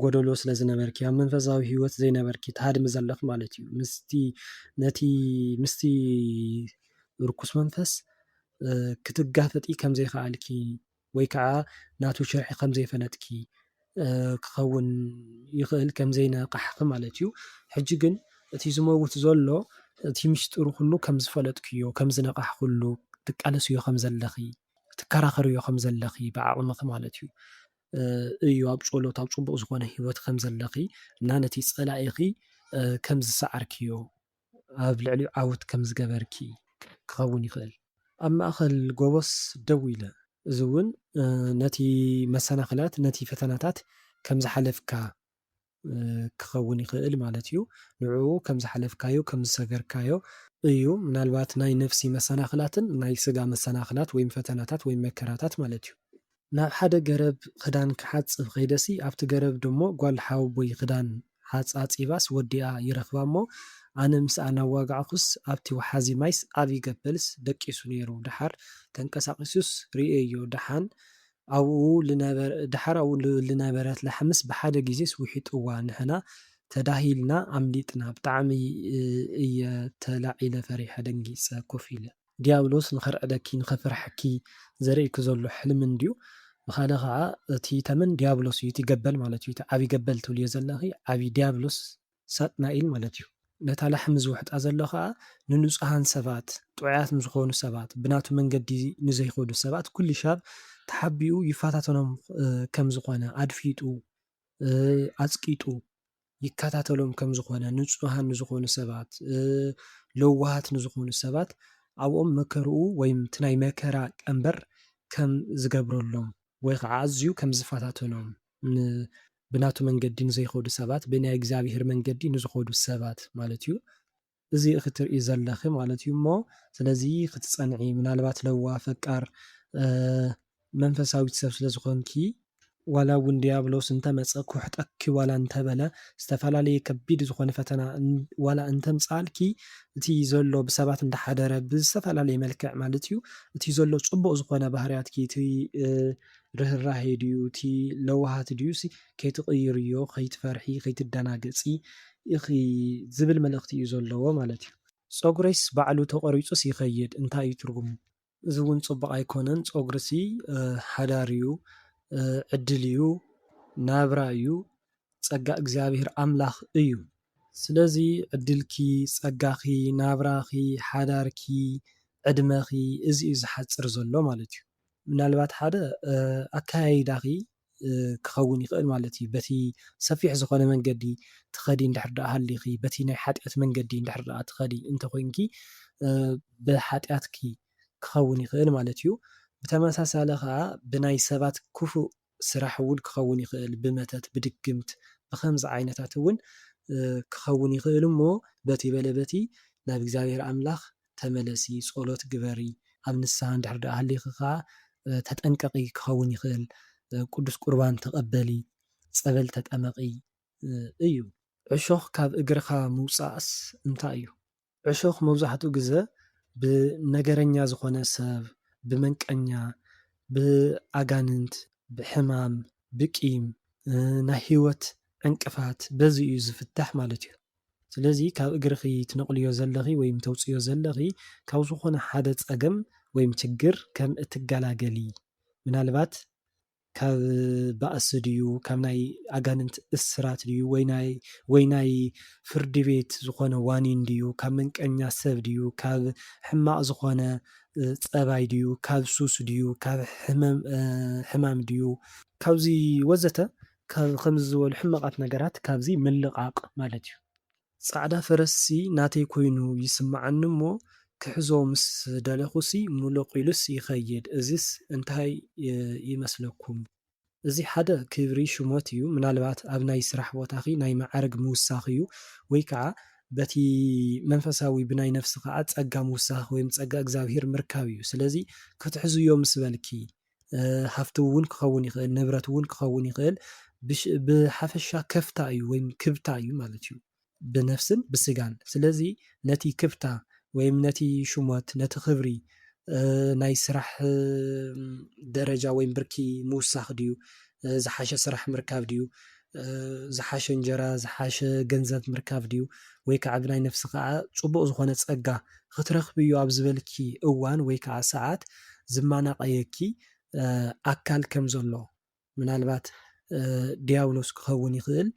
ጎደሎ ስለ ዝነበርኪ ኣብ መንፈሳዊ ሂወት ዘይነበርኪ ተሃድሚ ዘለኽ ማለት እዩ። ምስቲ ርኩስ መንፈስ ክትጋፈጢ ከም ዘይከኣልኪ ወይ ከዓ ናቱ ሽርሒ ከም ዘይፈለጥኪ ክኸውን ይኽእል ከም ዘይነቓሕኪ ማለት እዩ። ሕጂ ግን እቲ ዝመውት ዘሎ እቲ ምስጢሩ ኩሉ ከም ዝፈለጥክዮ ከም ዝነቓሕ ኩሉ ትቃለስዮ ከም ዘለኺ ትከራኸርዮ ከም ዘለኺ ብዓቕምኺ ማለት እዩ እዩ ኣብ ጸሎት ኣብ ጽቡቕ ዝኾነ ሂወት ከም ዘለኺ እና ነቲ ጸላኢኺ ከም ዝሰዓርክዮ ኣብ ልዕሊኡ ዓውት ከም ዝገበርኪ ክኸውን ይኽእል። ኣብ ማእኸል ጎቦስ ደው ኢለ እዚ እውን ነቲ መሰናኽላት ነቲ ፈተናታት ከም ዝሓለፍካ ክኸውን ይኽእል ማለት እዩ። ንዕኡ ከም ዝሓለፍካዮ ከም ዝሰገርካዮ እዩ። ምናልባት ናይ ነፍሲ መሰናኽላትን ናይ ስጋ መሰናኽላት ወይ ፈተናታት ወይ መከራታት ማለት እዩ። ናብ ሓደ ገረብ ክዳን ክሓፅብ ከይደሲ ኣብቲ ገረብ ደሞ ጓል ሓዊ ክዳን ሓፃፂባስ ወዲኣ ይረኽባ እሞ ኣነ ምስኣ እናዋጋዕኩስ ኣብቲ ወሓዚ ማይስ ዓብዪ ገበልስ ደቂሱ ነይሩ ድሓር ተንቀሳቒሱስ ርእዮ ድሓር ኣብኡ ዝነበረት ላሕምስ ብሓደ ግዜስ ውሒጥዋ ንሕና ተዳሂልና ኣምሊጥና ብጣዕሚ እየ ተላዒለ ፈሪሐ ደንጊፀ ኮፍ ኢለ ዲያብሎስ ንኸርዕደኪ ንኸፍርሐኪ ዘርእይክ ዘሎ ሕልምን ድዩ ብኻልእ ከዓ እቲ ተመን ዲያብሎስ እዩ እቲ ገበል ማለት እዩ። እቲ ዓብዪ ገበል ትብልዮ ዘለኺ ዓብዪ ዲያብሎስ ሳጥናኢል ማለት እዩ። ነታ ላሕሚ ዝውሕጣ ዘሎ ከዓ ንንጹሃን ሰባት ጥዑያት ንዝኾኑ ሰባት ብናቱ መንገዲ ንዘይኸዱ ሰባት ኩሉ ሻብ ተሓቢኡ ይፈታተኖም ከም ዝኾነ ኣድፊጡ ኣጽቂጡ ይከታተሎም ከም ዝኾነ ንጹሃን ንዝኾኑ ሰባት ለዋሃት ንዝኾኑ ሰባት ኣብኦም መከርኡ ወይም እቲ ናይ መከራ ቀንበር ከም ዝገብረሎም ወይ ከዓ ኣዝዩ ከም ዝፈታተኖም ብናቱ መንገዲ ንዘይኸዱ ሰባት ብናይ እግዚኣብሔር መንገዲ ንዝኸዱ ሰባት ማለት እዩ። እዚ ክትርኢ ዘለኺ ማለት እዩ እሞ ስለዚ ክትጸንዒ ምናልባት ለዋ ፈቃር መንፈሳዊት ሰብ ስለ ዝኾንኪ ዋላ እውን ዲያብሎስ እንተመፀ ኩሕጠኪ ዋላ እንተበለ ዝተፈላለየ ከቢድ ዝኾነ ፈተና ዋላ እንተምፃልኪ እቲ ዘሎ ብሰባት እንዳሓደረ ብዝተፈላለየ መልክዕ ማለት እዩ እቲ ዘሎ ጽቡቕ ዝኾነ ባህርያትኪ እቲ ርህራሄ ድዩ እቲ ለዋሃት ድዩሲ ከይትቕይርዮ ከይትፈርሒ ከይትደናገፂ ኢኺ ዝብል መልእኽቲ እዩ ዘለዎ ማለት እዩ። ፀጉረይስ ባዕሉ ተቆሪፁስ ይኸይድ እንታይ እዩ ትርጉሙ? እዚ እውን ጽቡቕ ኣይኮነን። ፀጉርሲ ሓዳር እዩ፣ ዕድል እዩ፣ ናብራ እዩ፣ ፀጋ እግዚኣብሔር ኣምላኽ እዩ። ስለዚ ዕድልኪ ፀጋኺ ናብራኺ ሓዳርኪ ዕድመኺ እዚ እዩ ዝሓፅር ዘሎ ማለት እዩ። ምናልባት ሓደ ኣከያይዳኺ ክኸውን ይኽእል ማለት እዩ። በቲ ሰፊሕ ዝኾነ መንገዲ ትኸዲ እንድሕር ዳኣ ሃሊኺ በቲ ናይ ሓጢኣት መንገዲ እንድሕር ዳኣ ትኸዲ እንተኮይንኪ ብሓጢኣትኪ ክኸውን ይኽእል ማለት እዩ። ብተመሳሳሊ ከዓ ብናይ ሰባት ክፉእ ስራሕ እውን ክኸውን ይኽእል ብመተት ብድግምት ብኸምዚ ዓይነታት እውን ክኸውን ይኽእል እሞ በቲ በለ በቲ ናብ እግዚኣብሔር ኣምላኽ ተመለሲ ጸሎት ግበሪ ኣብ ንስሓ እንድሕር ዳኣ ሃሊኺ ከዓ ተጠንቀቂ ክኸውን ይኽእል ቅዱስ ቁርባን ተቐበሊ ፀበል ተጠመቂ እዩ። ዕሾኽ ካብ እግርኻ ምውፃእስ እንታይ እዩ? ዕሾኽ መብዛሕትኡ ግዜ ብነገረኛ ዝኾነ ሰብ፣ ብመንቀኛ፣ ብኣጋንንት፣ ብሕማም፣ ብቂም፣ ናይ ህይወት ዕንቅፋት በዚ እዩ ዝፍታሕ ማለት እዩ። ስለዚ ካብ እግርኺ ትነቕልዮ ዘለኺ ወይም ተውፅዮ ዘለኺ ካብ ዝኾነ ሓደ ፀገም ወይም ችግር ከም እትገላገሊ ምናልባት ካብ ባእሲ ድዩ ካብ ናይ ኣጋንንቲ እስራት ድዩ ወይ ናይ ፍርዲ ቤት ዝኾነ ዋኒን ድዩ ካብ መንቀኛ ሰብ ድዩ ካብ ሕማቕ ዝኾነ ፀባይ ድዩ ካብ ሱስ ድዩ ካብ ሕማም ድዩ ካብዚ ወዘተ ከምዚ ዝበሉ ሕማቓት ነገራት ካብዚ ምልቓቕ ማለት እዩ። ጻዕዳ ፈረስሲ ናተይ ኮይኑ ይስምዓኒ እሞ ክሕዞ ምስ ደለኹሲ ሙሉቕ ኢሉስ ይኸይድ። እዚስ እንታይ ይመስለኩም? እዚ ሓደ ክብሪ ሽሞት እዩ። ምናልባት ኣብ ናይ ስራሕ ቦታኺ ናይ ማዕርግ ምውሳኽ እዩ ወይ ከዓ በቲ መንፈሳዊ ብናይ ነፍሲ ከዓ ፀጋ ምውሳኽ ወይም ፀጋ እግዚኣብሄር ምርካብ እዩ። ስለዚ ክትሕዝዮ ምስ በልኪ ሃፍቲ እውን ክኸውን ይኽእል ንብረት እውን ክኸውን ይኽእል ብሓፈሻ ከፍታ እዩ ወይም ክብታ እዩ ማለት እዩ ብነፍስን ብስጋን። ስለዚ ነቲ ክብታ ወይም ነቲ ሽሞት ነቲ ክብሪ ናይ ስራሕ ደረጃ ወይም ብርኪ ምውሳኽ ድዩ ዝሓሸ ስራሕ ምርካብ ድዩ ዝሓሸ እንጀራ ዝሓሸ ገንዘብ ምርካብ ድዩ ወይ ከዓ ብናይ ነፍሲ ከዓ ፅቡቕ ዝኾነ ፀጋ ክትረኽብዮ ኣብ ዝበልኪ እዋን ወይ ከዓ ሰዓት ዝመናቐየኪ ኣካል ከም ዘሎ ምናልባት ዲያብሎስ ክኸውን ይኽእል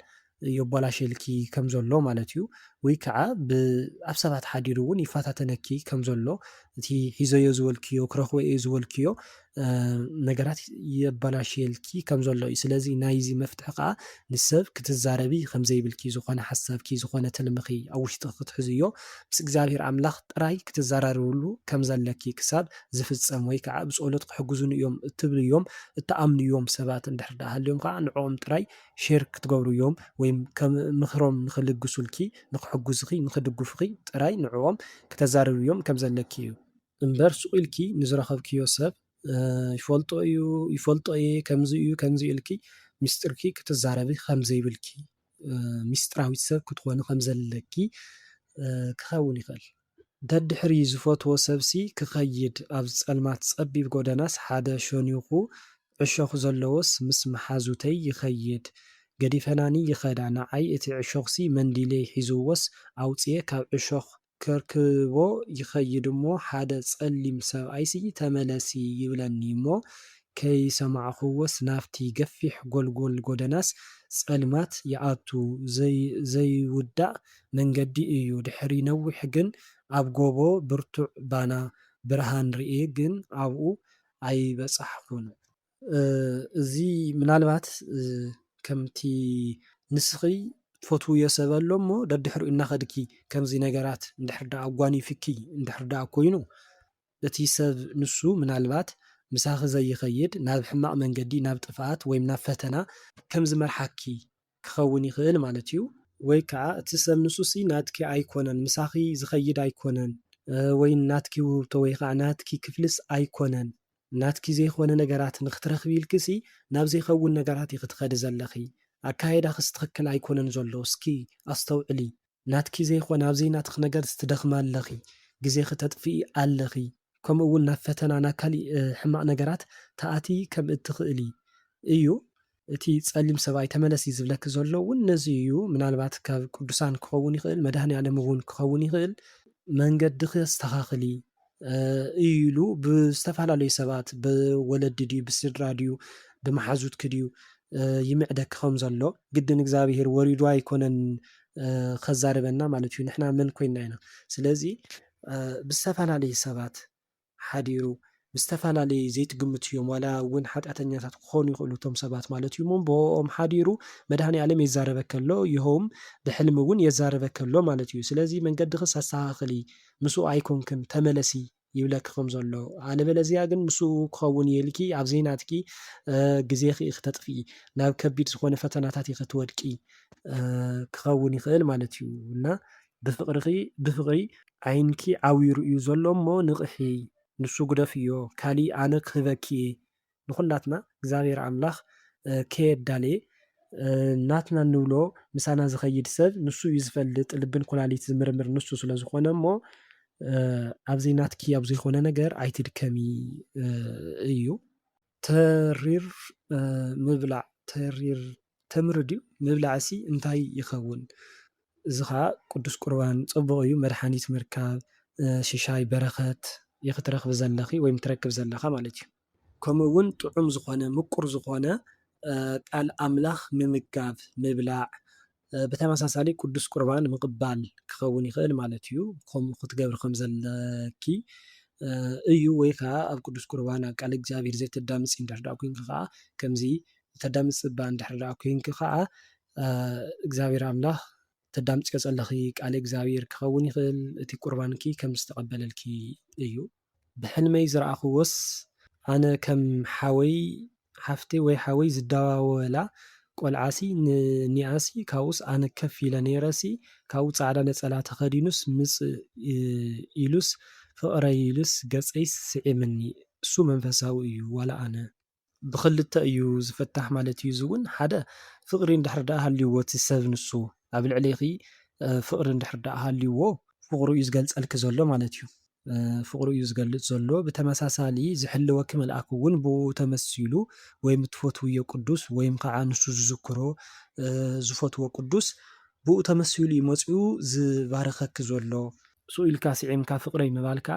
የበላሸልኪ ከም ዘሎ ማለት እዩ። ወይ ከዓ ኣብ ሰባት ሓዲሩ እውን ይፈታተነኪ ከም ዘሎ እቲ ሒዘዮ ዝበልክዮ ክረኽቦ እየ ዝበልክዮ ነገራት የበላሽየልኪ ከም ዘሎ እዩ። ስለዚ ናይዚ መፍትሒ ከዓ ንሰብ ክትዛረቢ ከም ዘይብልኪ ዝኾነ ሓሳብኪ ዝኾነ ትልምኺ ኣብ ውሽጢ ክትሕዝዮ ምስ እግዚኣብሄር ኣምላኽ ጥራይ ክትዘራርብሉ ከም ዘለኪ ክሳብ ዝፍፀም ወይ ከዓ ብፀሎት ክሕግዙን እዮም እትብልዮም እተኣምንዮም ሰባት እንድሕር ዳ ሃልዮም ከዓ ንዕኦም ጥራይ ሼር ክትገብሩ እዮም ወይም ከም ምክሮም ንክልግሱልኪ ንክሕጉዝኺ ንክድግፉኺ ጥራይ ንዕኦም ክተዛርብ እዮም ከም ዘለኪ እዩ እምበር ስቕ ኢልኪ ንዝረኸብክዮ ሰብ ይፈልጦ እየ ከምዚ እዩ ከምዚ ኢልኪ ምስጢርኪ ክትዛረቢ ከም ዘይብልኪ ምስጢራዊት ሰብ ክትኾኒ ከም ዘለኪ ክኸውን ይኽእል። ደድሕሪ ዝፈትዎ ሰብሲ ክኸይድ ኣብ ፀልማት ፀቢብ ጎደናስ ሓደ ሸኒኹ ዕሾኽ ዘለዎስ ምስ መሓዙተይ ይኸይድ ገዲፈናኒ ይኸዳ ንዓይ እቲ ዕሾኽሲ መንዲለይ ሒዝዎስ ኣውፅየ ካብ ዕሾኽ ከርክቦ ይኸይድ እሞ ሓደ ፀሊም ሰብኣይሲ ተመለሲ ይብለኒ እሞ ከይሰማዕኽዎስ ናብቲ ገፊሕ ጎልጎል ጎደናስ ፀልማት ይኣቱ ዘይውዳእ መንገዲ እዩ ድሕሪ ነዊሕ ግን ኣብ ጎቦ ብርቱዕ ባና ብርሃን ርኤ ግን ኣብኡ ኣይበፃሕኩን። እዚ ምናልባት ከምቲ ንስኺ ትፈትውዮ ሰብ ኣሎ እሞ ደድሕሪኡ እናኸድኪ ከምዚ ነገራት እንድሕር ዳ ኣጓኒፍኪ እንድሕር ዳ ኮይኑ እቲ ሰብ ንሱ ምናልባት ምሳኺ ዘይኸይድ ናብ ሕማቕ መንገዲ ናብ ጥፍኣት ወይም ናብ ፈተና ከም ዝመርሓኪ ክኸውን ይኽእል ማለት እዩ። ወይ ከዓ እቲ ሰብ ንሱሲ ናትኪ ኣይኮነን ምሳኺ ዝኸይድ ኣይኮነን ወይ ናትኪ ውህብቶ ወይ ከዓ ናትኪ ክፍልስ ኣይኮነን ናትኪ ዘይኮነ ነገራት ንክትረኽቢ ኢልክሲ ናብ ዘይኸውን ነገራት ክትኸዲ ዘለኺ ኣካይዳኽስ ትኽክል ኣይኮነን ዘሎ እስኪ ኣስተውዕሊ ናትኪ ዘይኮነ ኣብ ዘይናትኺ ነገር ትደኽማ ኣለኺ ግዜ ክተጥፍኢ ኣለኺ ከምኡ እውን ናብ ፈተና ናብ ካሊእ ሕማቕ ነገራት ተኣቲ ከም እትኽእሊ እዩ። እቲ ፀሊም ሰብኣይ ተመለሲ ዝብለኪ ዘሎ እውን ነዚ እዩ ምናልባት ካብ ቅዱሳን ክኸውን ይኽእል መድሃኒዓለም እውን ክኸውን ይኽእል መንገድኺ ኣስተኻኽሊ ኢሉ ብዝተፈላለዩ ሰባት ብወለዲ ድዩ ብስድራ ድዩ ብመሓዙትኪ ድዩ ይምዕደክ ከም ዘሎ ግድን እግዚኣብሄር ወሪዱ ኣይኮነን ከዛርበና ማለት እዩ ንሕና መን ኮይንና ኢና። ስለዚ ብዝተፈላለዩ ሰባት ሓዲሩ ብዝተፈላለዩ ዘይትግምትዮም ዋላ እውን ሓጢአተኛታት ክኾኑ ይኽእሉ እቶም ሰባት ማለት እዩ እሞ ብኦም ሓዲሩ መድሃኒዓለም የዛረበካ ኣሎ ይኸውም ብሕልሚ እውን የዛረበካ ኣሎ ማለት እዩ። ስለዚ መንገድኽስ ኣስተኻኽሊ ምስኡ ኣይኮንክን ተመለሲ ይብለኪ ከም ዘሎ ኣለበለዚያ ግን ምስኡ ክኸውን የልኪ ኣብ ዘይናትኪ ግዜኺ ክተጥፍኢ ናብ ከቢድ ዝኾነ ፈተናታት ክትወድቂ ክኸውን ይኽእል ማለት እዩ እና ብፍቕሪ ዓይንኪ ዓዊሩ እዩ ዘሎ እሞ ንቕሒ ንሱ ጉደፍዮ ካሊእ ኣነ ክህበኪ እየ ንኹላትና እግዚኣብሔር ኣምላኽ ከየዳልየ ናትና ንብሎ ምሳና ዝኸይድ ሰብ ንሱ እዩ ዝፈልጥ ልብን ኩላሊት ዝምርምር ንሱ ስለ ዝኾነ እሞ ኣብዚ ናትኪ ኣብ ዘይኮነ ነገር ኣይትድከሚ እዩ። ተሪር ምብላዕ ተምሪ ድዩ ምብላዕሲ እንታይ ይኸውን? እዚ ከዓ ቅዱስ ቁርባን ፅቡቅ እዩ መድሓኒት ምርካብ ሽሻይ በረኸት ክትረክብ ዘለኺ ወይ ትረክብ ዘለኻ ማለት እዩ። ከምኡ እውን ጥዑም ዝኾነ ምቁር ዝኾነ ቃል ኣምላኽ ምምጋብ ምብላዕ ብተመሳሳሊ ቅዱስ ቁርባን ምቕባል ክኸውን ይኽእል ማለት እዩ። ከምኡ ክትገብር ከም ዘለኪ እዩ። ወይ ከዓ ኣብ ቅዱስ ቁርባን ኣብ ቃል እግዚኣብሔር ዘይተዳምፅ እንድሕር ዳ ኮንካ ከዓ ከምዚ ተዳምፅ ባ እንድሕር ዳ ኮንካ ከዓ እግዚኣብሔር ኣምላኽ ተዳምፅዮ ዘለኺ ቃል እግዚኣብሔር ክኸውን ይኽእል እቲ ቁርባንኪ ከም ዝተቐበለልኪ እዩ። ብሕልመይ ዝረኣኽዎስ ኣነ ከም ሓወይ ሓፍተይ ወይ ሓወይ ዝደዋወላ ቆልዓሲ ንኒኣሲ ካብኡስ ኣነ ከፍ ኢለ ነይረሲ ካብኡ ፃዕዳ ነፀላ ተኸዲኑስ ምፅእ ኢሉስ ፍቕረይ ኢሉስ ገፀይስ ስዒምኒ እሱ መንፈሳዊ እዩ ዋላ ኣነ ብክልተ እዩ ዝፍታሕ ማለት እዩ። እውን ሓደ ፍቕሪ እንድሕር ዳ ሃልይዎ እቲ ሰብ ንሱ ኣብ ልዕለይኺ ፍቕሪ እንድሕር ዳ ሃልይዎ ፍቕሩ እዩ ዝገልፀልኪ ዘሎ ማለት እዩ። ፍቕሪ እዩ ዝገልፅ ዘሎ ብተመሳሳሊ ዝሕልወኪ መልኣክ እውን ብኡ ተመሲሉ ወይም እትፈትውዮ ቅዱስ ወይም ከዓ ንሱ ዝዝክሮ ዝፈትዎ ቅዱስ ብኡ ተመሲሉ እዩ መፂኡ ዝባረኸኪ ዘሎ እሱ ኢልካ ስዒምካ ፍቕረይ ምባልካ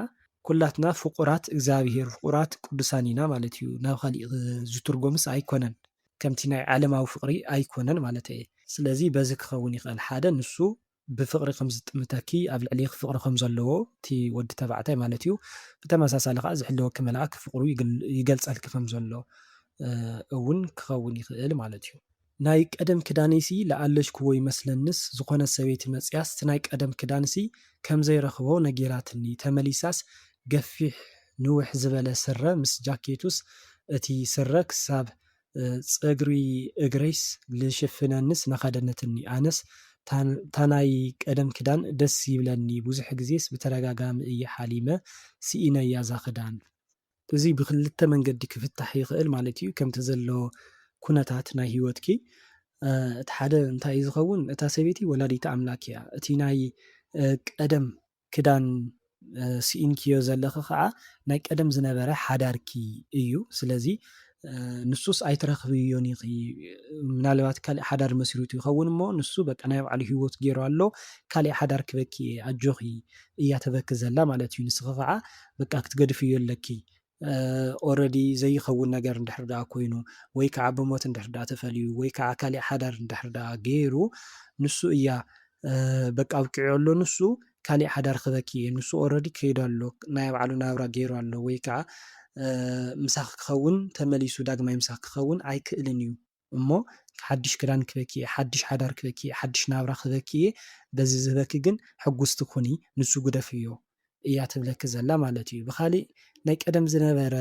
ኩላትና ፍቁራት እግዚኣብሔር ፍቁራት ቅዱሳን ኢና ማለት እዩ። ናብ ካሊእ ዝትርጎምስ ኣይኮነን ከምቲ ናይ ዓለማዊ ፍቕሪ ኣይኮነን ማለት እየ። ስለዚ በዚ ክኸውን ይኽእል ሓደ ንሱ ብፍቕሪ ከም ዝጥምተኪ ኣብ ልዕሊክ ፍቕሪ ከም ዘለዎ እቲ ወዲ ተባዕታይ ማለት እዩ። ብተመሳሳሊ ከዓ ዝሕልወኪ መልኣክ ፍቕሩ ይገልፀልኪ ከም ዘሎ እውን ክኸውን ይኽእል ማለት እዩ። ናይ ቀደም ክዳነይሲ ለኣለሽክዎ ይመስለንስ ዝኾነ ሰበይቲ መፅያስ እቲ ናይ ቀደም ክዳንሲ ከም ዘይረኽቦ ነጊራትኒ ተመሊሳስ ገፊሕ ንውሕ ዝበለ ስረ ምስ ጃኬቱስ እቲ ስረ ክሳብ ፀጉሪ እግረይስ ልሽፍነንስ ነኸደነትኒ ኣነስ ታናይ ቀደም ክዳን ደስ ይብለኒ ብዙሕ ግዜስ ብተደጋጋሚ እየ ሓሊመ ስኢነያ እዛ ክዳን። እዚ ብክልተ መንገዲ ክፍታሕ ይኽእል ማለት እዩ ከምቲ ዘሎ ኩነታት ናይ ሂወትኪ። እቲ ሓደ እንታይ እዩ ዝኸውን እታ ሰበይቲ ወላዲተ ኣምላክ እያ እቲ ናይ ቀደም ክዳን ስኢንክዮ ዘለኺ ከዓ ናይ ቀደም ዝነበረ ሓዳርኪ እዩ። ስለዚ ንሱስ ኣይትረኽብዮን ኢኺ ምናልባት ካሊእ ሓዳር መስሪቱ ይኸውን እሞ ንሱ በቃ ናይ ባዕሉ ሂወት ገይሩ ኣሎ ካሊእ ሓዳር ክበኪ ኣጆኺ እያ ተበኪ ዘላ ማለት እዩ። ንስኺ ከዓ በቃ ክትገድፍዮ ኣለኪ ኦረዲ ዘይኸውን ነገር እንድሕር ዳ ኮይኑ ወይ ከዓ ብሞት እንድሕር ዳ ተፈልዩ ወይ ከዓ ካሊእ ሓዳር እንድሕር ዳ ገይሩ ንሱ እያ በቃ ኣብቂዑ ኣሎ ንሱ ካሊእ ሓዳር ክበኪ እየ ንሱ ኦረዲ ከይዱ ኣሎ ናይ ባዕሉ ናብራ ገይሩ ኣሎ ወይ ከዓ ምሳኺ ክኸውን ተመሊሱ ዳግማይ ምሳኺ ክኸውን ኣይክእልን እዩ እሞ ሓድሽ ክዳን ክበኪ እየ ሓድሽ ሓዳር ክበኪ እየ ሓድሽ ናብራ ክበኪ እየ በዚ ዝህበኪ ግን ሕጉስቲ ኩኒ ንሱ ግደፍዮ እያ ትብለኪ ዘላ ማለት እዩ። ብካሊእ ናይ ቀደም ዝነበረ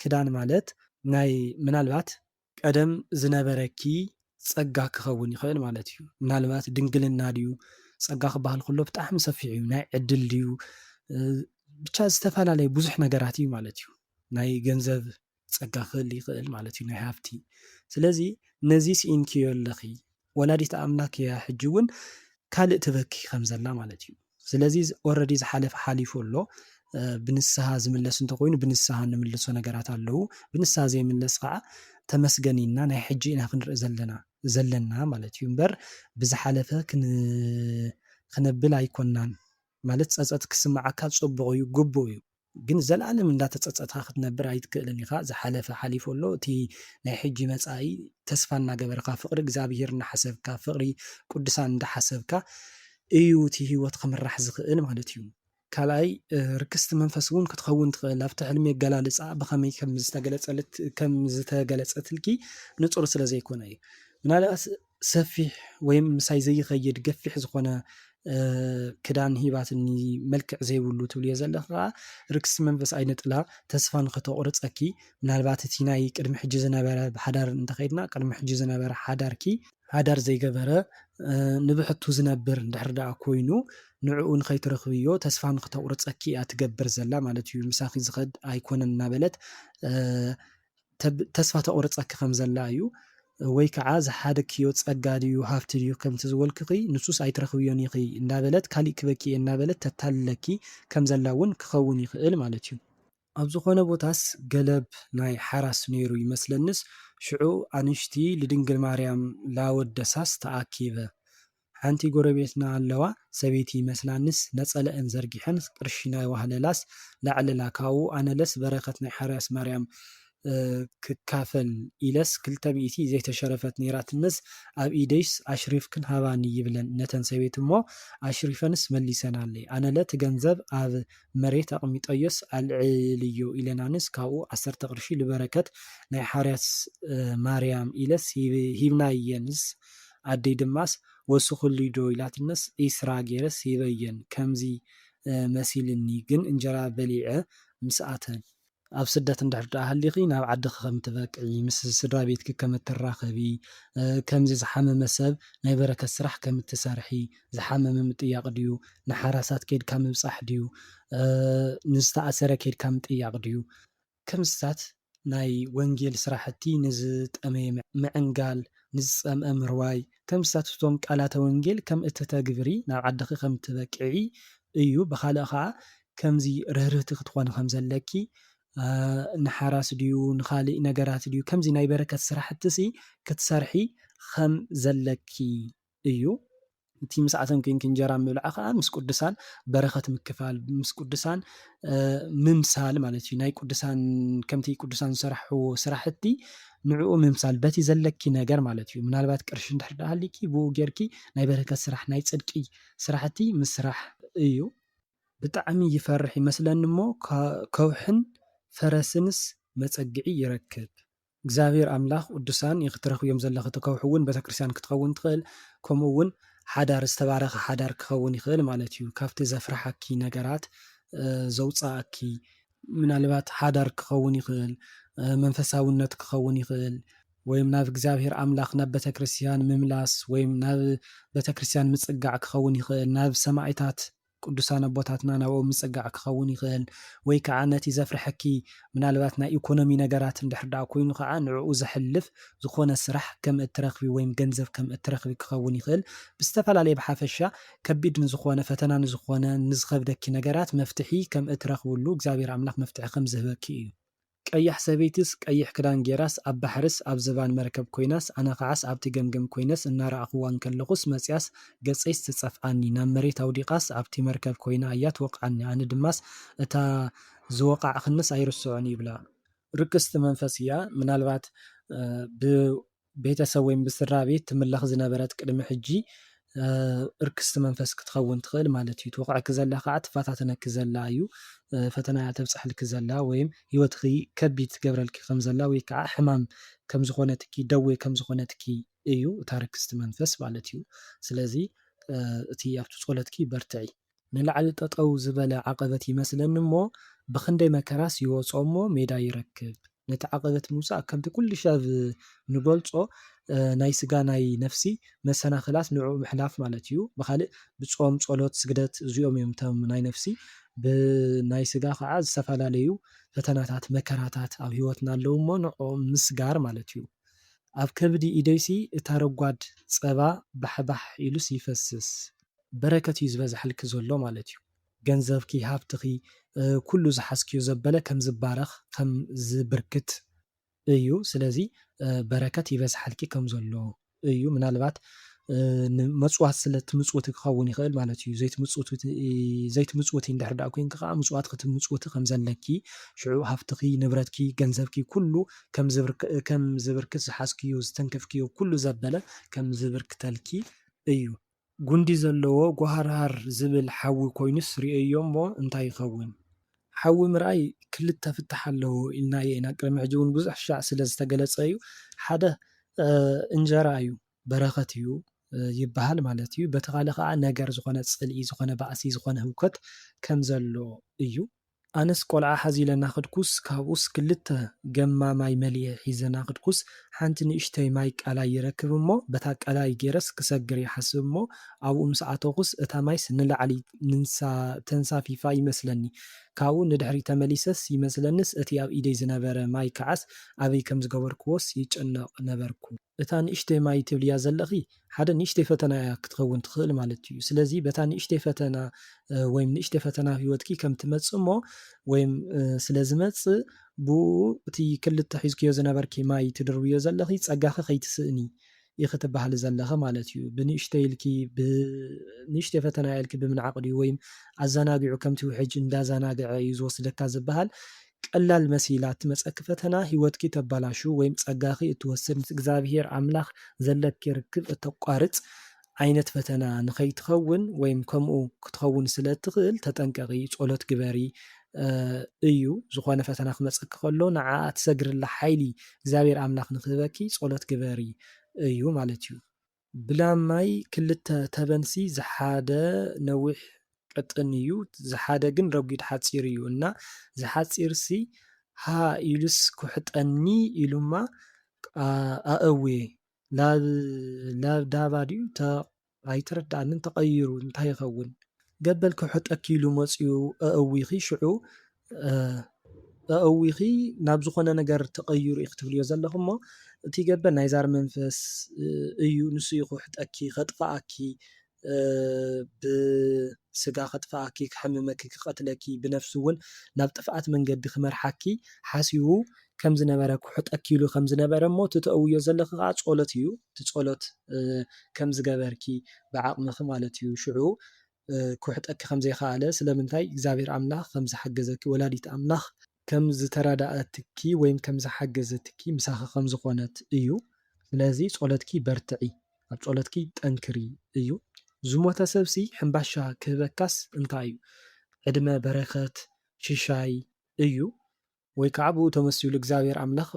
ክዳን ማለት ናይ ምናልባት ቀደም ዝነበረኪ ፀጋ ክኸውን ይኽእል ማለት እዩ። ምናልባት ድንግልና ድዩ ፀጋ ክበሃል ከሎ ብጣዕሚ ሰፊሕ እዩ ናይ ዕድል ድዩ ብቻ ዝተፈላለየ ብዙሕ ነገራት እዩ ማለት እዩ። ናይ ገንዘብ ፀጋ ክህሊ ይኽእል ማለት እዩ ናይ ሃፍቲ። ስለዚ ነዚ ስኢንክዮ ኣለኺ ወላዲተ ኣምላክ እያ ሕጂ እውን ካልእ ትበኪ ከም ዘላ ማለት እዩ። ስለዚ ኦረዲ ዝሓለፈ ሓሊፉ ኣሎ ብንስሓ ዝምለስ እንተኮይኑ ብንስሓ እንምልሶ ነገራት ኣለው ብንስሓ ዘይምለስ ከዓ ተመስገኒ ኢልና ናይ ሕጂ ኢና ክንርኢ ዘለና ማለት እዩ እምበር ብዝሓለፈ ክነብል ኣይኮናን ማለት ፀፀት ክስማዓካ ፅቡቅ እዩ ግቡእ እዩ ግን ዘለኣለም እንዳተፀፀትካ ክትነብር ኣይትክእልን ኢኻ ዝሓለፈ ሓሊፉ ኣሎ እቲ ናይ ሕጂ መፃኢ ተስፋ እናገበርካ ፍቕሪ እግዚኣብሔር እናሓሰብካ ፍቕሪ ቅዱሳን እንዳሓሰብካ እዩ እቲ ሂወት ክምራሕ ዝኽእል ማለት እዩ። ካልኣይ ርክስቲ መንፈስ እውን ክትኸውን ትኽእል ኣብቲ ሕልሚ ኣገላልፃ ብኸመይ ከም ዝተገለፀትልኪ ንፁር ስለ ዘይኮነ እዩ። ምናልባት ሰፊሕ ወይም ምሳይ ዘይኸይድ ገፊሕ ዝኾነ ክዳን ሂባትኒ መልክዕ ዘይብሉ ትብልዮ ዘለኻ ርክስቲ መንፈስ ኣይነጥላ ተስፋ ንኽተቁርፀኪ ምናልባት እቲ ናይ ቅድሚ ሕጂ ዝነበረ ብሓዳር እንተኸይድና ቅድሚ ሕጂ ዝነበረ ሓዳርኪ ሓዳር ዘይገበረ ንብሕቱ ዝነብር እንድሕር ዳ ኮይኑ ንዕኡ ንኸይትረኽብዮ ተስፋ ንኽተቁርፀኪ እያ ትገብር ዘላ ማለት እዩ። ምሳኺ ዝኸድ ኣይኮነን እናበለት ተስፋ ተቁርፀኪ ከም ዘላ እዩ። ወይ ከዓ ዝሓደክዮ ጸጋ ድዩ ሃፍቲ ድዩ ከምቲ ዝበልክኺ ንሱስ ኣይትረኽብዮን ኢኺ እንዳበለት ካሊእ ክበኪ እየ እንዳበለት ተታልለኪ ከም ዘላ እውን ክኸውን ይኽእል ማለት እዩ። ኣብ ዝኾነ ቦታስ ገለብ ናይ ሓራስ ነይሩ ይመስለንስ ሽዑ ኣንሽቲ ልድንግል ማርያም ላወደሳስ ተኣኪበ ሓንቲ ጎረቤትና ኣለዋ ሰበይቲ ይመስላንስ ነፀለአን ዘርጊሐን ቅርሺ ናይ ዋህለላስ ላዕለላ ካብኡ ኣነለስ በረኸት ናይ ሓርያስ ማርያም ክካፈል ኢለስ 200 ዘይተሸረፈት ነይራትነስ ኣብ ኢደይስ ኣሽሪፍክን ሃባኒ ይብለን ነተን ሰበይት እሞ ኣሽሪፈንስ መሊሰን ኣለይ ኣነለ ቲ ገንዘብ ኣብ መሬት ኣቕሚጠዮስ ኣልዕልዮ ኢለናንስ ካብኡ 10 ቅርሺ ልበረከት ናይ ሓርያስ ማርያም ኢለስ ሂብናየንስ ኣደይ ድማስ ወስኹሉ ዶ ኢላትነስ ኢስራ ጌረስ ሂበየን ከምዚ መሲልኒ ግን እንጀራ በሊዐ ምስኣተን ኣብ ስደት እንድሕር ደኣ ሃሊኺ ናብ ዓድኺ ከም ትበቅዒ ምስ ስድራ ቤትኪ ከም እትራኸቢ ከምዚ ዝሓመመ ሰብ ናይ በረከት ስራሕ ከም እትሰርሒ ዝሓመመ ምጥያቅ ድዩ ንሓራሳት ከይድካ ምብፃሕ ድዩ ንዝተኣሰረ ከይድካ ምጥያቅ ድዩ ከምዝታት ናይ ወንጌል ስራሕቲ ንዝጠመየ ምዕንጋል ንዝፀምአ ምርዋይ ከምዝታት እቶም ቃላተ ወንጌል ከም እትተግብሪ ናብ ዓድኺ ከም ትበቅዒ እዩ። ብኻልእ ከዓ ከምዚ ርህርህቲ ክትኾን ከም ዘለኪ ንሓራስ ድዩ ንኻሊእ ነገራት ድዩ ከምዚ ናይ በረከት ስራሕቲ ክትሰርሒ ከም ዘለኪ እዩ። እቲ ምስኣተን ኮንኪ እንጀራ ምብላዕ ከዓ ምስ ቅዱሳን በረኸት ምክፋል ምስ ቅዱሳን ምምሳል ማለት እዩ። ናይ ቅዱሳን ከምቲ ቅዱሳን ዝሰርሕዎ ስራሕቲ ንዕኡ ምምሳል በቲ ዘለኪ ነገር ማለት እዩ። ምናልባት ቅርሺ እንድሕር ደኣ ሃሊኪ ብኡ ጌርኪ ናይ በረከት ስራሕ ናይ ጽድቂ ስራሕቲ ምስራሕ እዩ። ብጣዕሚ ይፈርሕ ይመስለኒ እሞ ከውሕን ፈረስንስ መጸግዒ ይረክብ። እግዚኣብሔር ኣምላኽ ቅዱሳን ክትረኽብዮም ዘለኹ ከውሒ እውን ቤተክርስትያን ክትኸውን ትኽእል ከምኡ እውን ሓዳር ዝተባረኸ ሓዳር ክኸውን ይኽእል ማለት እዩ። ካብቲ ዘፍርሐኪ ነገራት ዘውፃእኪ ምናልባት ሓዳር ክኸውን ይኽእል መንፈሳውነት ክኸውን ይኽእል ወይም ናብ እግዚኣብሔር ኣምላኽ ናብ ቤተክርስትያን ምምላስ ወይም ናብ ቤተክርስትያን ምጽጋዕ ክኸውን ይኽእል ናብ ሰማዕታት ቅዱሳን ኣቦታትና ናብኦም ምጽጋዕ ክኸውን ይኽእል ወይ ከዓ ነቲ ዘፍርሐኪ ምናልባት ናይ ኢኮኖሚ ነገራት እንድሕር ደኣ ኮይኑ ከዓ ንዕኡ ዘሕልፍ ዝኾነ ስራሕ ከም እትረኽቢ ወይም ገንዘብ ከም እትረኽቢ ክኸውን ይኽእል ብዝተፈላለየ ብሓፈሻ ከቢድ ንዝኾነ ፈተና ንዝኾነ ንዝኸብደኪ ነገራት መፍትሒ ከም እትረኽብሉ እግዚኣብሔር ኣምላኽ መፍትሒ ከም ዝህበኪ እዩ። ቀያሕ ሰበይትስ ቀይሕ ክዳን ጌራስ ኣብ ባሕርስ ኣብ ዝባን መርከብ ኮይናስ ኣነ ከዓስ ኣብቲ ገምገም ኮይነስ እናረኣኽዋን ከለኹስ መፅያስ ገፀይስ ትፀፍኣኒ ናብ መሬት ኣውዲቓስ ኣብቲ መርከብ ኮይና እያ ትወቕዓኒ ኣነ ድማስ እታ ዝወቃዕኽንስ ኣይርስዖን ይብላ። ርክስቲ መንፈስ እያ ምናልባት ብቤተሰብ ወይም ብስድራ ቤት ትምለኽ ዝነበረት ቅድሚ ሕጂ እርክስቲ መንፈስ ክትኸውን ትኽእል ማለት እዩ። ትወቕዐኪ ዘላ ከዓ ትፈታተነኪ ዘላ እዩ ፈተና ተብፅሐልኪ ዘላ ወይም ሂወትኺ ከቢድ ትገብረልኪ ከም ዘላ ወይ ከዓ ሕማም ከም ዝኾነትኪ ደዌ ከም ዝኾነትኪ እዩ እታ ርክስቲ መንፈስ ማለት እዩ። ስለዚ እቲ ኣብቲ ጸሎትኪ በርትዒ ንላዕሊ ጠጠው ዝበለ ዓቐበት ይመስለኒ እሞ ብክንደይ መከራስ ይወጾ እሞ ሜዳ ይረክብ። ነቲ ዓቐበት ምውፃእ ከምቲ ኩሉ ሰብ ንገልጾ ናይ ስጋ ናይ ነፍሲ መሰናኽላት ንዕኡ ምሕላፍ ማለት እዩ። ብኻልእ ብጾም ጸሎት ስግደት እዚኦም እዮም እቶም ናይ ነፍሲ ብናይ ስጋ ከዓ ዝተፈላለዩ ፈተናታት መከራታት ኣብ ሂወትና ኣለዉ እሞ ንዕኦም ምስጋር ማለት እዩ። ኣብ ከብዲ ኢደይሲ እታ ረጓድ ፀባ ባሕባሕ ኢሉስ ይፈስስ በረከት እዩ ዝበዝሐልኪ ዘሎ ማለት እዩ። ገንዘብኪ ሃብትኺ ኩሉ ዝሓዝክዮ ዘበለ ከም ዝባረኽ ከም ዝብርክት እዩ። ስለዚ በረከት ይበዝሐልኪ ከም ዘሎ እዩ። ምናልባት መፅዋት ስለትምፅውቲ ክኸውን ይኽእል ማለት እዩ። ዘይትምፅውቲ እንድሕር ደኣ ኮንኪ ከዓ ምፅዋት ክትምፅውቲ ከም ዘለኪ ሽዑ ሃብትኺ ንብረትኪ ገንዘብኪ ኩሉ ከም ዝብርክት ዝሓዝክዮ ዝተንከፍክዮ ኩሉ ዘበለ ከም ዝብርክተልኪ እዩ። ጉንዲ ዘለዎ ጓሃርሃር ዝብል ሓዊ ኮይኑስ ርአዮ እሞ እንታይ ይኸውን? ሓዊ ምርኣይ ክልተ ፍታሕ ኣለዎ ኢልናየ ኢና ቅድሚ ሕጂ እውን ብዙሕ ሻዕ ስለ ዝተገለጸ እዩ። ሓደ እንጀራ እዩ በረኸት እዩ ይበሃል ማለት እዩ። በቲ ካልእ ከዓ ነገር ዝኾነ ጽልኢ ዝኾነ ባእሲ ዝኾነ ህውከት ከም ዘሎ እዩ። ኣነስ ቆልዓ ሓዚለና ክድኩስ ካብኡስ ክልተ ገማማይ መልየ ሒዘና ክድኩስ ሓንቲ ንእሽተይ ማይ ቃላይ ይረክብ እሞ በታ ቃላይ ጌረስ ክሰግር ይሓስብ እሞ ኣብኡ ምስ ኣተኹስ እታ ማይስ ንላዕሊ ተንሳፊፋ ይመስለኒ ካብኡ ንድሕሪ ተመሊሰስ ይመስለንስ እቲ ኣብ ኢደይ ዝነበረ ማይ ከዓስ ኣበይ ከም ዝገበርክዎስ ይጨነቕ ነበርኩ። እታ ንእሽተይ ማይ ትብልያ ዘለኺ ሓደ ንእሽተይ ፈተና እያ ክትኸውን ትኽእል ማለት እዩ። ስለዚ በታ ንእሽተይ ፈተና ወይም ንእሽተይ ፈተና ሂወትኪ ከም ትመጽእ እሞ ወይም ስለ ዝመጽእ ብኡ እቲ ክልተ ሒዝክዮ ዝነበርኪ ማይ ትድርብዮ ዘለኺ ጸጋኺ ከይትስእኒ ኢኺ ትበሃል ዘለኻ ማለት እዩ። ብንእሽተይ ኢልኪ ንእሽተይ ፈተና እያ ኢልኪ ብምንዓቕ ድዩ ወይም ኣዘናጊዑ ከምቲ ውሕጅ እንዳዘናግዐ እዩ ዝወስደካ ዝበሃል ቀላል መሲላ እትመጸኪ ፈተና ሂወትኪ ተበላሹ ወይም ጸጋኺ እትወስድ ምስ እግዚኣብሔር ኣምላኽ ዘለኪ ርክብ እተቋርጽ ዓይነት ፈተና ንኸይትኸውን ወይም ከምኡ ክትኸውን ስለ እትኽእል ተጠንቀቂ፣ ጸሎት ግበሪ እዩ። ዝኾነ ፈተና ክመጸኪ ከሎ ንዓኣ ትሰግርላ ሓይሊ እግዚኣብሔር ኣምላኽ ንክህበኪ ጸሎት ግበሪ እዩ ማለት እዩ። ብላማይ ክልተ ተበንሲ ዝሓደ ነዊሕ ቅጥን እዩ፣ ዝሓደ ግን ረጒድ ሓፂር እዩ እና ዝሓፂርሲ ሃ ኢሉስ ኩሕጠኒ ኢሉማ ኣእውየ ላብ ዳባ ድዩ ኣይተረድኣንን ተቐይሩ እንታይ ይኸውን ገበል ክሕጠኪ ኢሉ መፂኡ ኣእዊኺ ሽዑ ኣእዊኺ ናብ ዝኾነ ነገር ተቐይሩ ኢኺ ትብልዮ ዘለኹ እሞ እቲ ገበል ናይ ዛር መንፈስ እዩ ንሱ እዩ ክሕጠኪ ከጥፍኣኪ ብስጋ ከጥፍኣኪ ክሕምመኪ ክቐትለኪ ብነፍሲ እውን ናብ ጥፍኣት መንገዲ ክመርሓኪ ሓሲቡ ከም ዝነበረ ክሕጠኪ ኢሉ ከም ዝነበረ እሞ እቲ ተእውዮ ዘለኺ ከዓ ጸሎት እዩ። እቲ ጸሎት ከም ዝገበርኪ ብዓቕምኺ ማለት እዩ። ሽዑ ክሕጠኪ ከም ዘይከኣለ ስለምንታይ እግዚኣብሔር ኣምላኽ ከም ዝሓገዘኪ ወላዲት ኣምላኽ ከም ዝተረዳእትኪ ወይም ከም ዝሓገዘትኪ ምሳኺ ከም ዝኾነት እዩ። ስለዚ ጸሎትኪ በርትዒ፣ ኣብ ጸሎትኪ ጠንክሪ እዩ። ዝሞተ ሰብሲ ሕምባሻ ክህበካስ እንታይ እዩ? ዕድመ በረኸት ሽሻይ እዩ። ወይ ከዓ ብኡ ተመሲሉ እግዚኣብሔር ኣምላኽ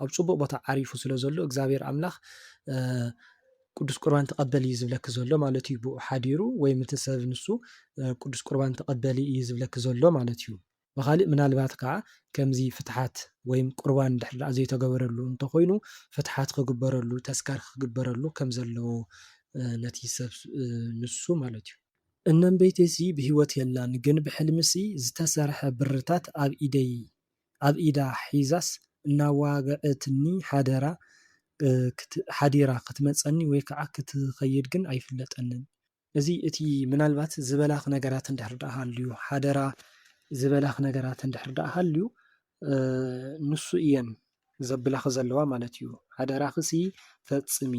ኣብ ጽቡቕ ቦታ ዓሪፉ ስለ ዘሎ እግዚኣብሔር ኣምላኽ ቅዱስ ቁርባን ተቐበሊ እዩ ዝብለኪ ዘሎ ማለት እዩ። ብኡ ሓዲሩ ወይም እቲ ሰብ ንሱ ቅዱስ ቁርባን ተቐበሊ እዩ ዝብለኪ ዘሎ ማለት እዩ። ብኻሊእ ምናልባት ከዓ ከምዚ ፍትሓት ወይም ቁርባን ድሕሪ ዳኣ ዘይተገበረሉ እንተኾይኑ ፍትሓት ክግበረሉ ተስካር ክግበረሉ ከም ዘለዎ ነቲ ሰብ ንሱ ማለት እዩ። እነንበይተሲ ብሂወት የላን ግን ብሕልምሲ ዝተሰርሐ ብርታት ኣብ ኢዳ ሒዛስ እናዋግዐትኒ ሓዲራ ክትመፀኒ ወይ ከዓ ክትኸይድ ግን ኣይፍለጠንን። እዚ እቲ ምናልባት ዝበላኽ ነገራት እንድሕር ዳኣ ሃልዩ ሓደራ ዝበላኽ ነገራት እንድሕር ዳኣ ሃልዩ ንሱ እየን ዘብላኽ ዘለዋ ማለት እዩ። ሓደራኽሲ ፈጽሚ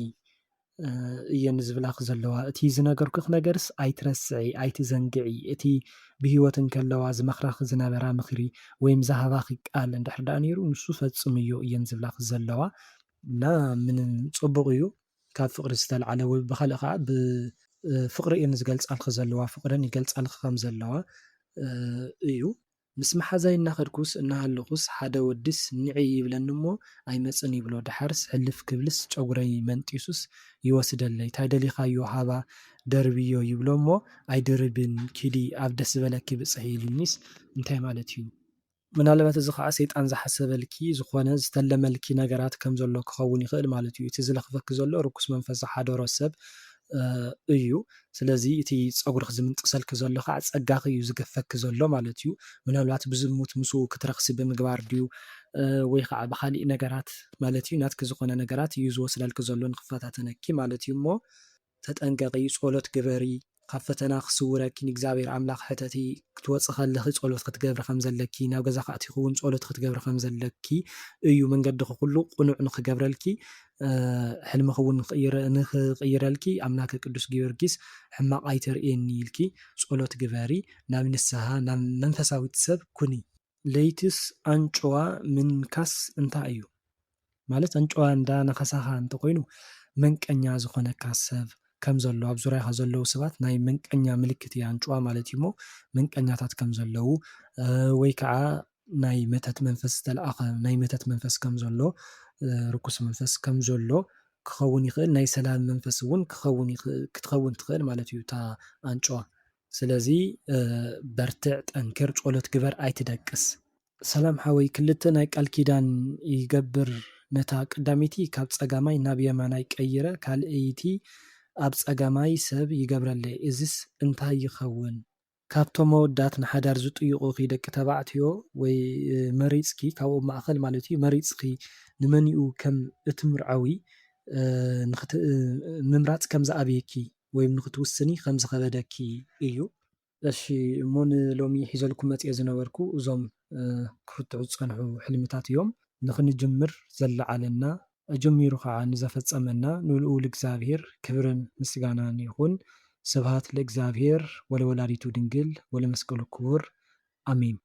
እየን ዝብላኽ ዘለዋ። እቲ ዝነገርኩኽ ነገርስ ኣይትረስዒ ኣይትዘንግዒ። እቲ ብሂወት እንከለዋ ዝመኽራኺ ዝነበራ ምኽሪ ወይም ዝሃባኺ ቃል እንድሕር ዳኣ ነይሩ ንሱ ፈጽምዮ እየን ዝብላኽ ዘለዋ እና ምንም ጽቡቕ እዩ ካብ ፍቕሪ ዝተልዓለ ወይ ብኻልእ ከዓ ብፍቕሪ እየን ዝገልጻልኺ ዘለዋ ፍቕረን ይገልጻልኺ ከም ዘለዋ እዩ። ምስ መሓዛይ እናኸድኩስ እናሃለኹስ ሓደ ወድስ ንዕይ ይብለኒ እሞ ኣይመፅን ይብሎ ድሓርስ ሕልፍ ክብልስ ጨጉረይ መንጢሱስ ይወስደለይ እንታይ ደሊኻዮ ሃባ ደርብዮ ይብሎ እሞ ኣይድርብን ኪዲ ኣብ ደስ ዝበለኪ ብፅሒ ኢሉኒስ እንታይ ማለት እዩ? ምናልባት እዚ ከዓ ሰይጣን ዝሓሰበልኪ ዝኾነ ዝተለመልኪ ነገራት ከም ዘሎ ክኸውን ይኽእል ማለት እዩ። እቲ ዝለኽፈኪ ዘሎ ርኩስ መንፈስ ዝሓደሮ ሰብ እዩ። ስለዚ እቲ ፀጉርክ ዝምንጥሰልኪ ዘሎ ከዓ ፀጋኺ እዩ ዝገፈኪ ዘሎ ማለት እዩ። ምናልባት ብዝሙት ምስኡ ክትረክሲ ብምግባር ድዩ ወይ ከዓ ብካሊእ ነገራት ማለት እዩ ናትኪ ዝኾነ ነገራት እዩ ዝወስደልኪ ዘሎ ንክፈታተነኪ ማለት እዩ እሞ ተጠንቀቂ፣ ጸሎት ግበሪ፣ ካብ ፈተና ክስውረኪ ንእግዚኣብሔር ኣምላኽ ሕተቲ ክትወፅእ ከለኺ ጸሎት ክትገብሪ ከም ዘለኪ ናብ ገዛ ካእቲኹ እውን ጸሎት ክትገብሪ ከም ዘለኪ እዩ መንገዲኹ ኩሉ ቁኑዕ ንክገብረልኪ ሕልምኺ እውን ንክቕይረልኪ ኣምላከ ቅዱስ ጊዮርጊስ ሕማቕ ኣይተርእየኒ ኢልኪ ጸሎት ግበሪ፣ ናብ ንስሃ ናብ መንፈሳዊት ሰብ ኩኒ። ለይትስ ኣንጭዋ ምንካስ እንታይ እዩ ማለት? አንጭዋ እንዳነኸሳኻ እንተኮይኑ መንቀኛ ዝኾነካ ሰብ ከም ዘሎ ኣብ ዙርያኻ ዘለዉ ሰባት ናይ መንቀኛ ምልክት እያ አንጭዋ ማለት እዩ። ሞ መንቀኛታት ከም ዘለዉ ወይ ከዓ ናይ መተት መንፈስ ዝተለኣኸ ናይ መተት መንፈስ ከም ዘሎ ርኩስ መንፈስ ከም ዘሎ ክኸውን ይኽእል። ናይ ሰላም መንፈስ እውን ክትኸውን ትኽእል ማለት እዩ እታ አንጭዋ። ስለዚ በርትዕ፣ ጠንክር፣ ጸሎት ግበር፣ ኣይትደቅስ። ሰላም ሓወይ ክልተ ናይ ቃል ኪዳን ይገብር ነታ ቀዳሚቲ ካብ ፀጋማይ ናብ የማናይ ቀይረ ካልአይቲ ኣብ ፀጋማይ ሰብ ይገብረለይ እዝስ እንታይ ይኸውን? ካብቶም መወዳት ንሓዳር ዝጥይቑ ደቂ ተባዕትዮ ወይ መሪፅኪ ካብኦም ማእኸል ማለት እዩ መሪፅኪ ንመኒኡ ከም እቲ ምርዓዊ ምምራፅ ከም ዝኣበየኪ ወይ ንክትውስኒ ከም ዝኸበደኪ እዩ። እሺ እሞ ንሎሚ ሒዘልኩም መፅየ ዝነበርኩ እዞም ክፍትሑ ዝፀንሑ ሕልምታት እዮም። ንክንጅምር ዘለዓለና ጀሚሩ ከዓ ንዘፈፀመና ንልኡል እግዚአብሔር ክብርን ምስጋናን ይኹን። ስብሃት ለእግዚአብሔር ወለወላዲቱ ድንግል ወለመስቀሉ ክቡር አሜን።